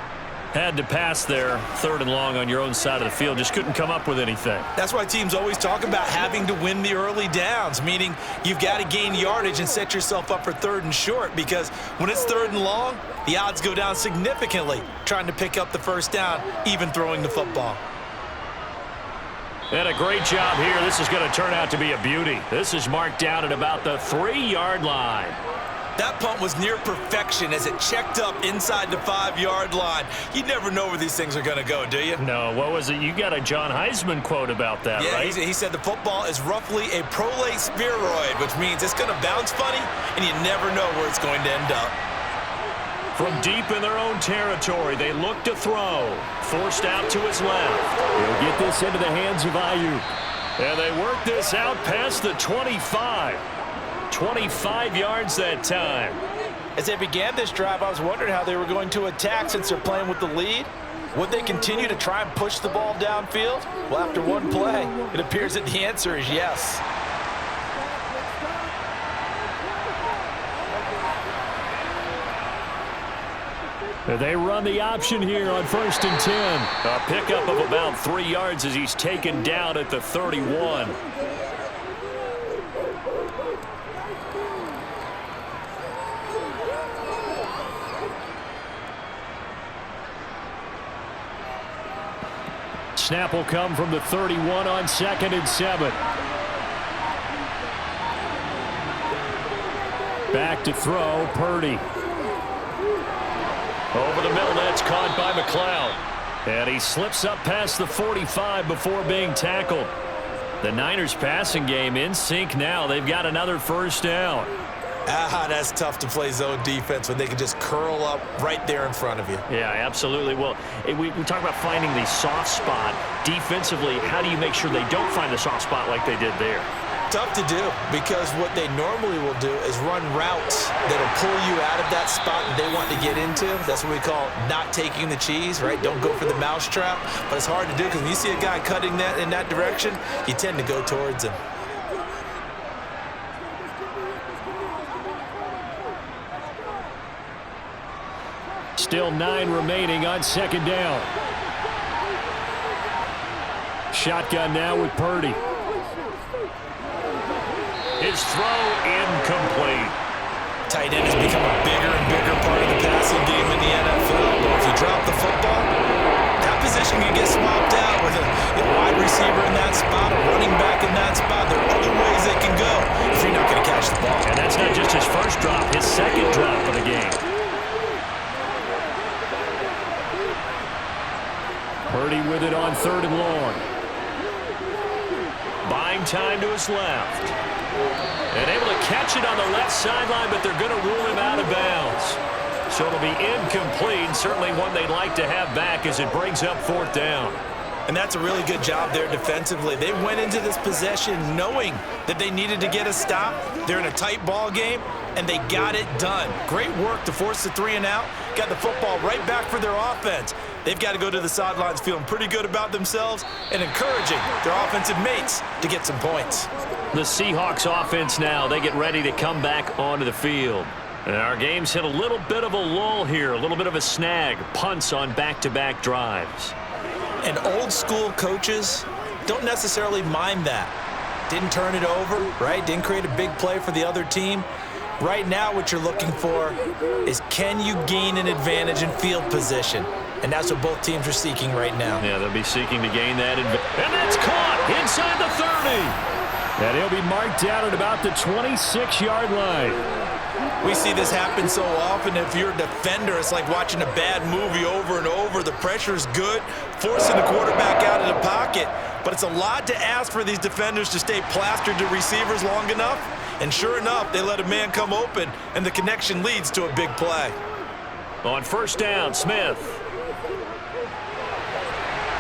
Had to pass there, 3rd and long on your own side of the field. Just couldn't come up with anything. That's why teams always talk about having to win the early downs, meaning you've got to gain yardage and set yourself up for 3rd and short, because when it's 3rd and long, the odds go down significantly trying to pick up the 1st down, even throwing the football. And a great job here. This is going to turn out to be a beauty. This is marked down at about the 3-yard line. That punt was near perfection as it checked up inside the 5-yard line. You never know where these things are going to go, do you? No, what was it? You got a John Heisman quote about that, right? Yeah, he said the football is roughly a prolate spheroid, which means it's going to bounce funny, and you never know where it's going to end up. From deep in their own territory, they look to throw. Forced out to his left. He'll get this into the hands of Ayuk. And they work this out past the 25. 25 yards that time. As they began this drive, I was wondering how they were going to attack since they're playing with the lead. Would they continue to try and push the ball downfield? Well, after one play, it appears that the answer is yes. They run the option here on 1st and 10. A pickup of about 3 yards as he's taken down at the 31. Snap will come from the 31 on 2nd and 7. Back to throw, Purdy. Over the middle, that's caught by McLeod. And he slips up past the 45 before being tackled. The Niners passing game in sync now. They've got another first down. That's tough to play zone defense when they can just curl up right there in front of you. Yeah, absolutely. Well, we talk about finding the soft spot. Defensively, how do you make sure they don't find the soft spot like they did there? Tough to do, because what they normally will do is run routes that'll pull you out of that spot that they want to get into. That's what we call not taking the cheese, right? Don't go for the mousetrap. But it's hard to do because when you see a guy cutting that in that direction, you tend to go towards him. Still 9 remaining on 2nd down. Shotgun now with Purdy. His throw incomplete. Tight end has become a bigger and bigger part of the passing game in the NFL. But if you drop the football, that position can get swapped out with a wide receiver in that spot, a running back in that spot. There are other ways they can go if you're not going to catch the ball. And that's not just his first drop, his second drop of the game. Purdy with it on 3rd and long. Buying time to his left. And able to catch it on the left sideline, but they're going to rule him out of bounds. So it'll be incomplete, certainly one they'd like to have back as it brings up 4th down. And that's a really good job there defensively. They went into this possession knowing that they needed to get a stop. They're in a tight ball game, and they got it done. Great work to force the 3 and out. Got the football right back for their offense. They've got to go to the sidelines feeling pretty good about themselves and encouraging their offensive mates to get some points. The Seahawks offense now, they get ready to come back onto the field. And our game's hit a little bit of a lull here, a little bit of a snag. Punts on back-to-back drives. And old school coaches don't necessarily mind that. Didn't turn it over, right? Didn't create a big play for the other team. Right now what you're looking for is, can you gain an advantage in field position? And that's what both teams are seeking right now. Yeah, they'll be seeking to gain that advantage. And that's caught inside the 30. And he'll be marked down at about the 26-yard line. We see this happen so often. If you're a defender, it's like watching a bad movie over and over. The pressure's good, forcing the quarterback out of the pocket. But it's a lot to ask for these defenders to stay plastered to receivers long enough. And sure enough, they let a man come open, and the connection leads to a big play. On 1st down, Smith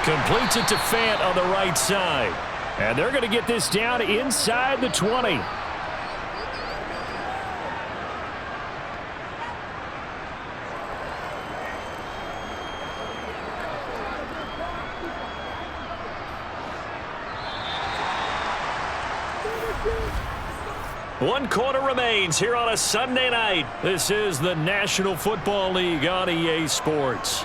completes it to Fant on the right side. And they're going to get this down inside the 20. One quarter remains here on a Sunday night. This is the National Football League on EA Sports.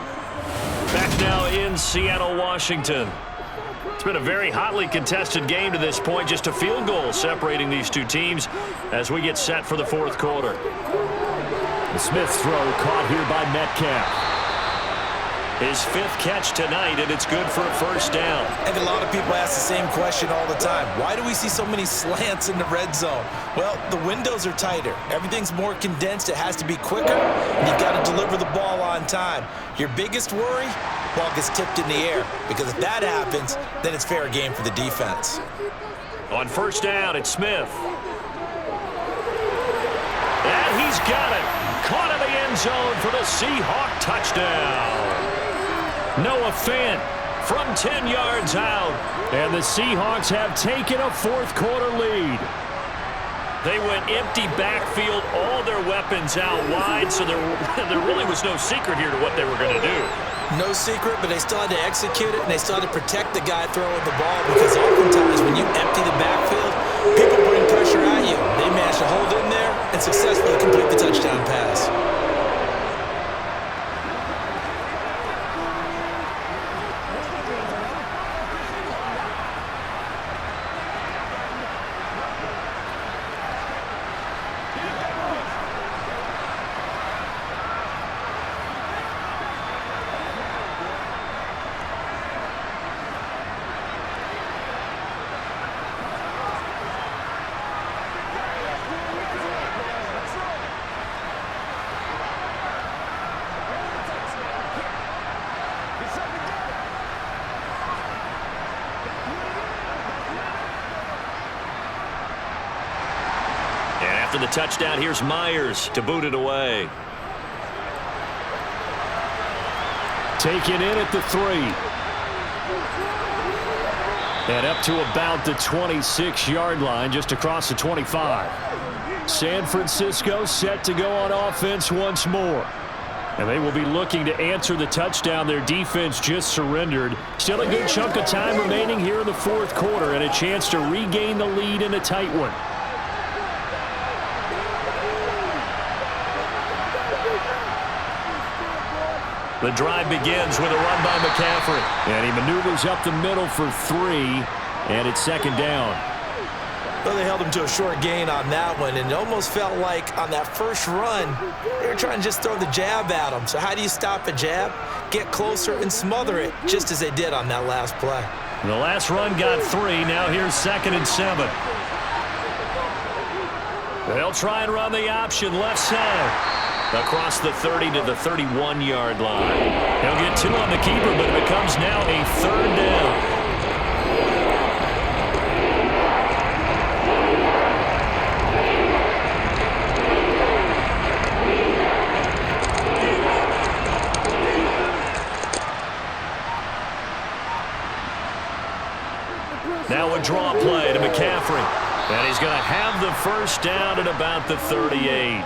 Back now in Seattle, Washington. It's been a very hotly contested game to this point. Just a field goal separating these two teams as we get set for the 4th quarter. The Smith throw caught here by Metcalf. His 5th catch tonight, and it's good for a first down. And a lot of people ask the same question all the time. Why do we see so many slants in the red zone? Well, the windows are tighter. Everything's more condensed. It has to be quicker, and you've got to deliver the ball on time. Your biggest worry? Ball gets tipped in the air, because if that happens, then it's fair game for the defense. On first down, it's Smith. And he's got it. Caught in the end zone for the Seahawk touchdown. Noah Fant from 10 yards out. And the Seahawks have taken a fourth-quarter lead. They went empty backfield, all their weapons out wide, so there really was no secret here to what they were going to do. No secret, but they still had to execute it, and they still had to protect the guy throwing the ball, because oftentimes when you empty the backfield, people bring pressure at you. They managed to hold in there and successfully complete the touchdown pass. After the touchdown, here's Myers to boot it away. Taken in at the 3. And up to about the 26-yard line, just across the 25. San Francisco set to go on offense once more. And they will be looking to answer the touchdown their defense just surrendered. Still a good chunk of time remaining here in the fourth quarter, and a chance to regain the lead in a tight one. The drive begins with a run by McCaffrey. And he maneuvers up the middle for 3, and it's second down. Well, they held him to a short gain on that one, and it almost felt like on that first run, they were trying to just throw the jab at him. So how do you stop a jab? Get closer and smother it, just as they did on that last play. The last run got 3. Now here's 2nd and 7. They'll try and run the option left side. Across the 30 to the 31-yard line. He'll get 2 on the keeper, but it becomes now a 3rd down. Now a draw play to McCaffrey. And he's going to have the first down at about the 38.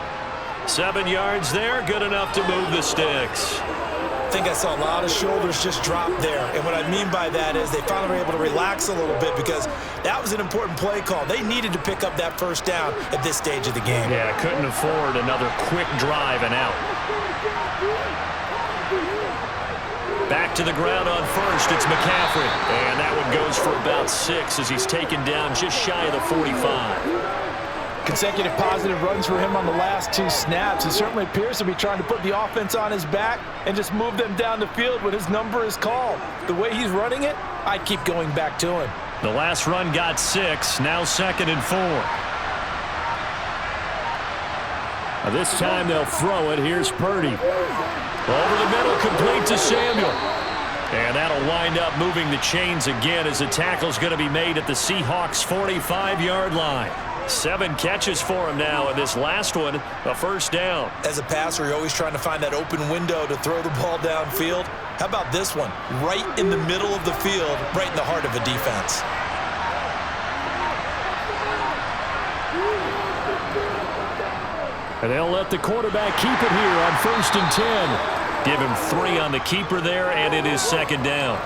7 yards there, good enough to move the sticks. I think I saw a lot of shoulders just drop there. And what I mean by that is they finally were able to relax a little bit, because that was an important play call. They needed to pick up that first down at this stage of the game. Yeah, couldn't afford another quick drive and out. Back to the ground on first, it's McCaffrey. And that one goes for about 6 as he's taken down just shy of the 45. Consecutive positive runs for him on the last 2 snaps. He certainly appears to be trying to put the offense on his back and just move them down the field when his number is called. The way he's running it, I'd keep going back to him. The last run got 6, now 2nd and 4. Now this time they'll throw it. Here's Purdy. Over the middle, complete to Samuel. And that'll wind up moving the chains again as the tackle's going to be made at the Seahawks' 45-yard line. 7 catches for him now, and this last one, a first down. As a passer, you're always trying to find that open window to throw the ball downfield. How about this one? Right in the middle of the field, right in the heart of a defense. And they'll let the quarterback keep it here on 1st and 10. Give him 3 on the keeper there, and it is 2nd down.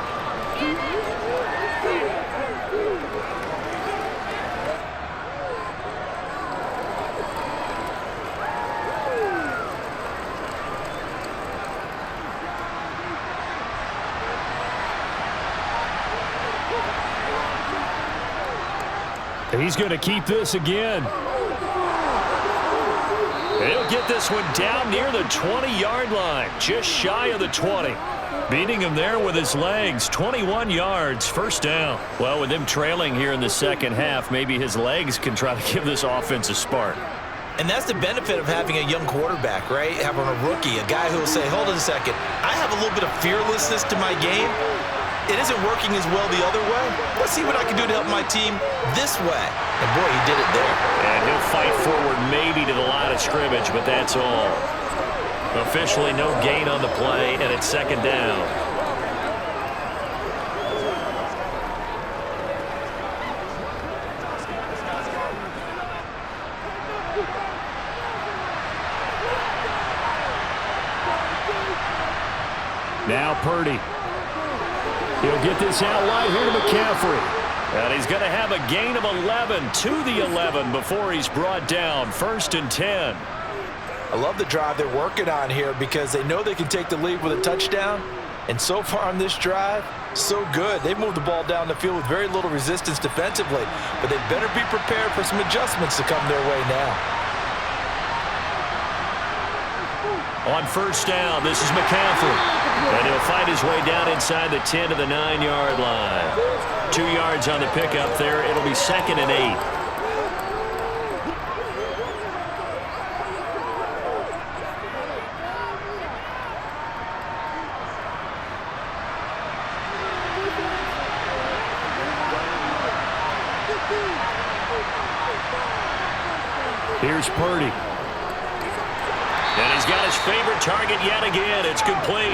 He's going to keep this again. He'll get this one down near the 20-yard line, just shy of the 20. Beating him there with his legs, 21 yards, first down. Well, with him trailing here in the second half, maybe his legs can try to give this offense a spark. And that's the benefit of having a young quarterback, right? Having a rookie, a guy who will say, hold on a second, I have a little bit of fearlessness to my game. It isn't working as well the other way. Let's see what I can do to help my team this way. And boy, he did it there. And he'll fight forward maybe to the line of scrimmage, but that's all. Officially no gain on the play, and it's second down. Now Purdy. He'll get this out wide here to McCaffrey. And he's going to have a gain of 11 to the 11 before he's brought down. First and 10. I love the drive they're working on here because they know they can take the lead with a touchdown. And so far on this drive, so good. They've moved the ball down the field with very little resistance defensively. But they better be prepared for some adjustments to come their way now. On first down, this is McCaffrey. And he'll fight his way down inside the 10 to the 9-yard line. 2 yards on the pickup there. It'll be second and 8. Here's Purdy. And he's got his favorite target yet again. It's complete.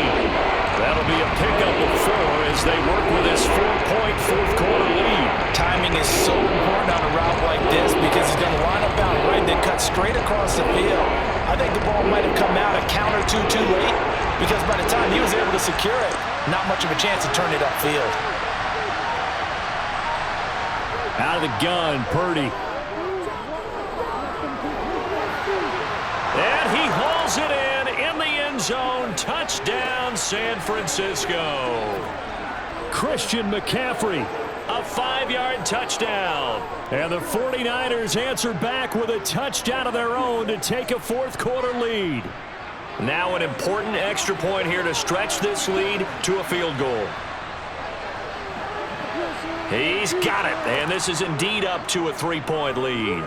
That'll be a pickup of 4 as they work with this 4-point fourth-quarter lead. Timing is so important on a route like this because he's going to line up out right and then cut straight across the field. I think the ball might have come out a count or two too late because by the time he was able to secure it, not much of a chance to turn it upfield. Out of the gun, Purdy. And he hauls it in the end zone. Touchdown, San Francisco. Christian McCaffrey, a 5-yard touchdown. And the 49ers answer back with a touchdown of their own to take a fourth-quarter lead. Now an important extra point here to stretch this lead to a field goal. He's got it, and this is indeed up to a 3-point lead.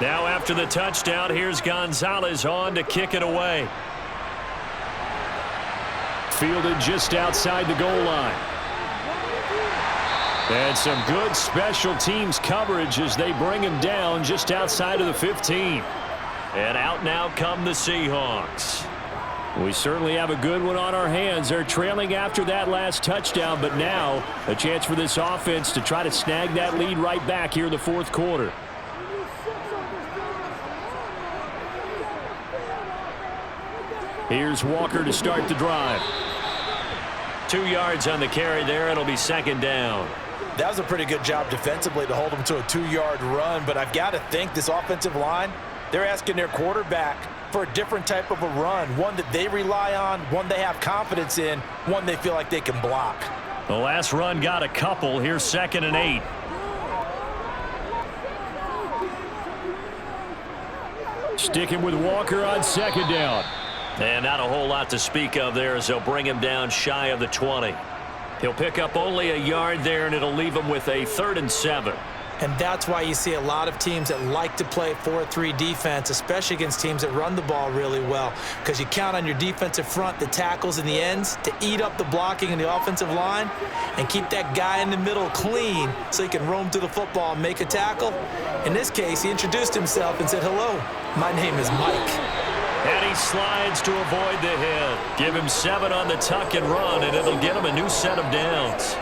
Now after the touchdown, here's Gonzalez on to kick it away. Fielded just outside the goal line. And some good special teams coverage as they bring him down just outside of the 15. And out now come the Seahawks. We certainly have a good one on our hands. They're trailing after that last touchdown, but now a chance for this offense to try to snag that lead right back here in the fourth quarter. Here's Walker to start the drive. 2 yards on the carry there. It'll be second down. That was a pretty good job defensively to hold them to a 2-yard run, but I've got to think this offensive line, they're asking their quarterback for a different type of a run, one that they rely on, one they have confidence in, one they feel like they can block. The last run got a couple. Here's second and 8. Sticking with Walker on second down. And not a whole lot to speak of there as they'll bring him down shy of the 20. He'll pick up only a yard there, and it'll leave him with a 3rd and 7. And that's why you see a lot of teams that like to play 4-3 defense, especially against teams that run the ball really well, because you count on your defensive front, the tackles and the ends, to eat up the blocking in the offensive line and keep that guy in the middle clean so he can roam to the football and make a tackle. In this case, he introduced himself and said, "Hello, my name is Mike." And he slides to avoid the hit. Give him 7 on the tuck and run, and it'll get him a new set of downs.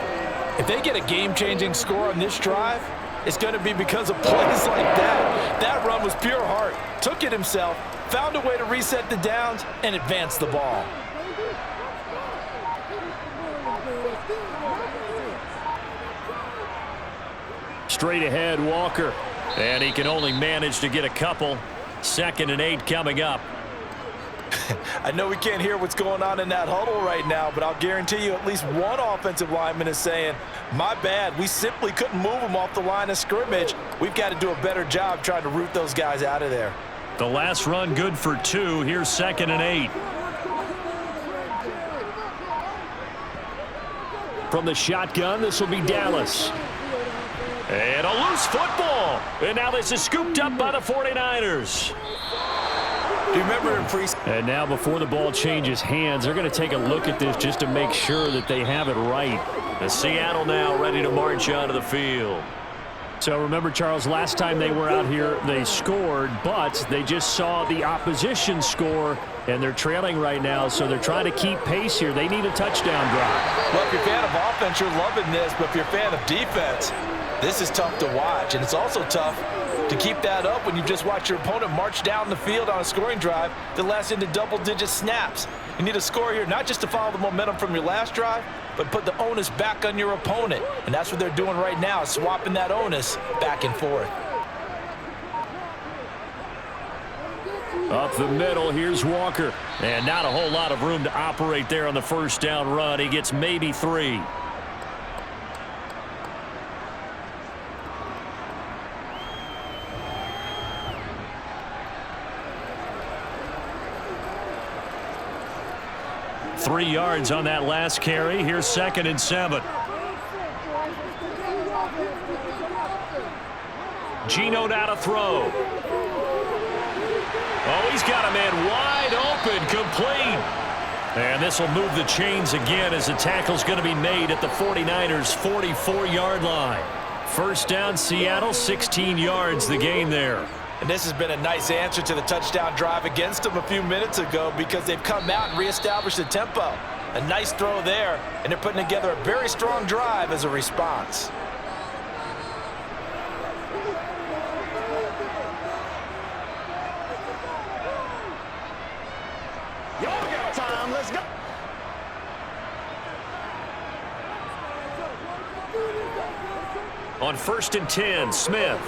If they get a game-changing score on this drive, it's going to be because of plays like that. That run was pure heart. Took it himself, found a way to reset the downs, and advance the ball. Straight ahead, Walker. And he can only manage to get a couple. 2nd and 8 coming up. I know we can't hear what's going on in that huddle right now, but I'll guarantee you at least one offensive lineman is saying, "My bad, we simply couldn't move them off the line of scrimmage. We've got to do a better job trying to root those guys out of there." The last run good for 2. Here's 2nd and 8. From the shotgun, this will be Dallas. And a loose football. And now this is scooped up by the 49ers. Do you remember in preseason? And now before the ball changes hands, they're going to take a look at this just to make sure that they have it right. And Seattle now ready to march onto the field. So remember, Charles, last time they were out here, they scored, but they just saw the opposition score, and they're trailing right now, so they're trying to keep pace here. They need a touchdown drive. Well, if you're a fan of offense, you're loving this, but if you're a fan of defense, this is tough to watch, and it's also tough to keep that up when you've just watched your opponent march down the field on a scoring drive that lasts into double-digit snaps. You need a score here, not just to follow the momentum from your last drive, but put the onus back on your opponent. And that's what they're doing right now, swapping that onus back and forth. Up the middle, here's Walker. And not a whole lot of room to operate there on the first down run. He gets maybe 3. Three yards on that last carry. Here's 2nd and 7. Geno now to throw. Oh, he's got a man wide open, complete. And this will move the chains again as the tackle's going to be made at the 49ers' 44-yard line. First down, Seattle, 16 yards the gain there. And this has been a nice answer to the touchdown drive against them a few minutes ago because they've come out and reestablished the tempo. A nice throw there, and they're putting together a very strong drive as a response. Y'all got time, let's go. On 1st and 10, Smith.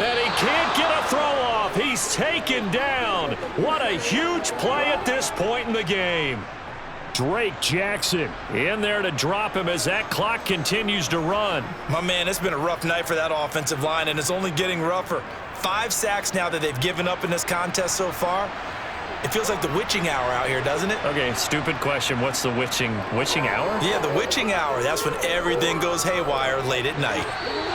And he can't get a throw off. He's taken down. What a huge play at this point in the game. Drake Jackson in there to drop him as that clock continues to run. My man, it's been a rough night for that offensive line, and it's only getting rougher. 5 sacks now that they've given up in this contest so far. It feels like the witching hour out here, doesn't it? Okay, stupid question. What's the witching hour? Yeah, the witching hour. That's when everything goes haywire late at night.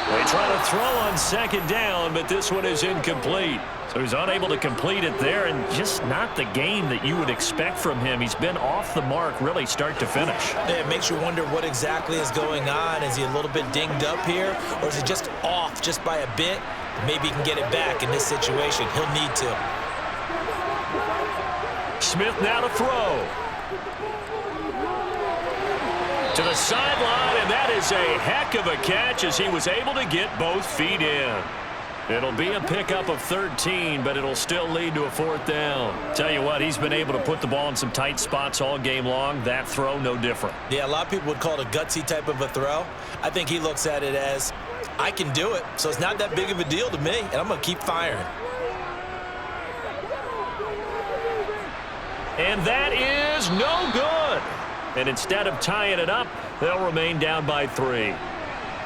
They try to throw on 2nd down, but this one is incomplete. So he's unable to complete it there, and just not the game that you would expect from him. He's been off the mark really start to finish. Yeah, it makes you wonder what exactly is going on. Is he a little bit dinged up here, or is he just off just by a bit? Maybe he can get it back in this situation. He'll need to. Smith now to throw. To the sideline, and that is a heck of a catch as he was able to get both feet in. It'll be a pickup of 13, but it'll still lead to a 4th down. Tell you what, he's been able to put the ball in some tight spots all game long. That throw, no different. Yeah, a lot of people would call it a gutsy type of a throw. I think he looks at it as, I can do it, so it's not that big of a deal to me, and I'm going to keep firing. And that is no good. And instead of tying it up, they'll remain down by 3.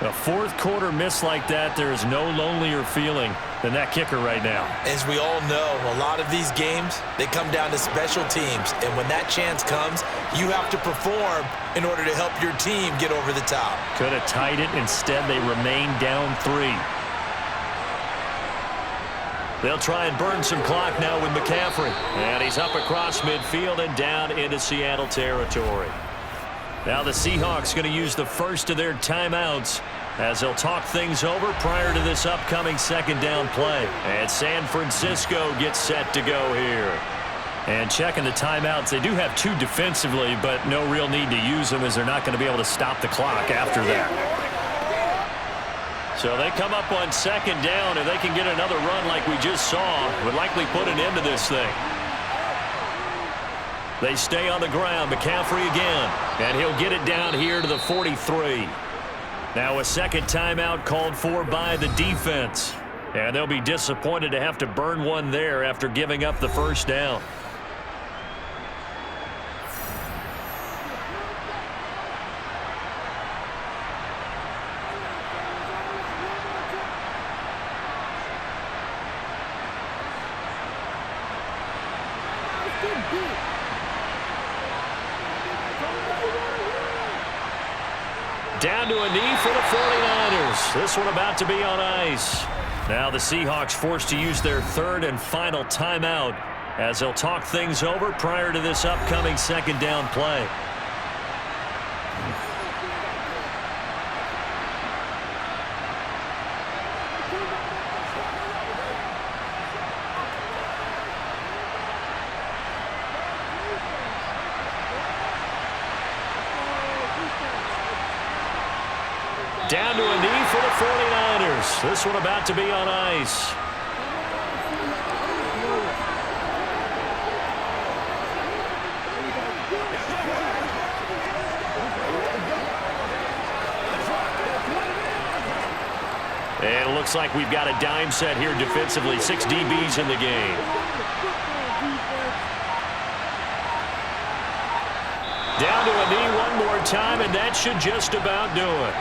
A 4th quarter miss like that, there is no lonelier feeling than that kicker right now. As we all know, a lot of these games, they come down to special teams. And when that chance comes, you have to perform in order to help your team get over the top. Could have tied it. Instead, they remain down 3. They'll try and burn some clock now with McCaffrey. And he's up across midfield and down into Seattle territory. Now the Seahawks going to use the first of their timeouts as they'll talk things over prior to this upcoming second down play. And San Francisco gets set to go here. And checking the timeouts, they do have 2 defensively, but no real need to use them as they're not going to be able to stop the clock after that. So they come up on second down, and they can get another run like we just saw. Would likely put an end to this thing. They stay on the ground. McCaffrey again. And he'll get it down here to the 43. Now a second timeout called for by the defense. And they'll be disappointed to have to burn one there after giving up the first down. Down to a knee for the 49ers. This one about to be on ice. Now the Seahawks forced to use their third and final timeout as they'll talk things over prior to this upcoming second down play. Down to a knee for the 49ers. This one about to be on ice. And it looks like we've got a dime set here defensively. 6 DBs in the game. Down to a knee one more time, and that should just about do it.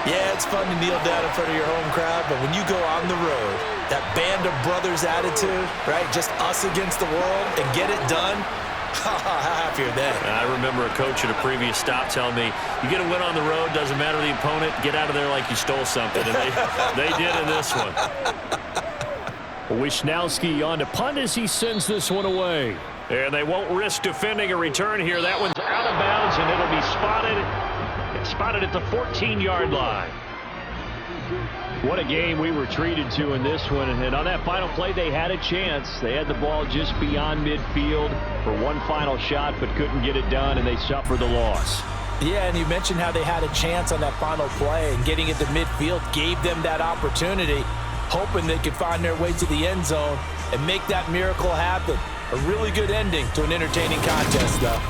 Yeah, it's fun to kneel down in front of your home crowd, but when you go on the road, that band of brothers attitude, right, just us against the world, and get it done, how happy are they? I remember a coach at a previous stop telling me, you get a win on the road, doesn't matter the opponent, get out of there like you stole something. And they did in this one. Wisnowski on to punt as he sends this one away. And they won't risk defending a return here. That one's out of bounds, and it'll be spotted at the 14-yard line. What a game we were treated to in this one. And on that final play, they had a chance. They had the ball just beyond midfield for one final shot, but couldn't get it done, and they suffered the loss. Yeah, and you mentioned how they had a chance on that final play, and getting it to midfield gave them that opportunity, hoping they could find their way to the end zone and make that miracle happen. A really good ending to an entertaining contest, though.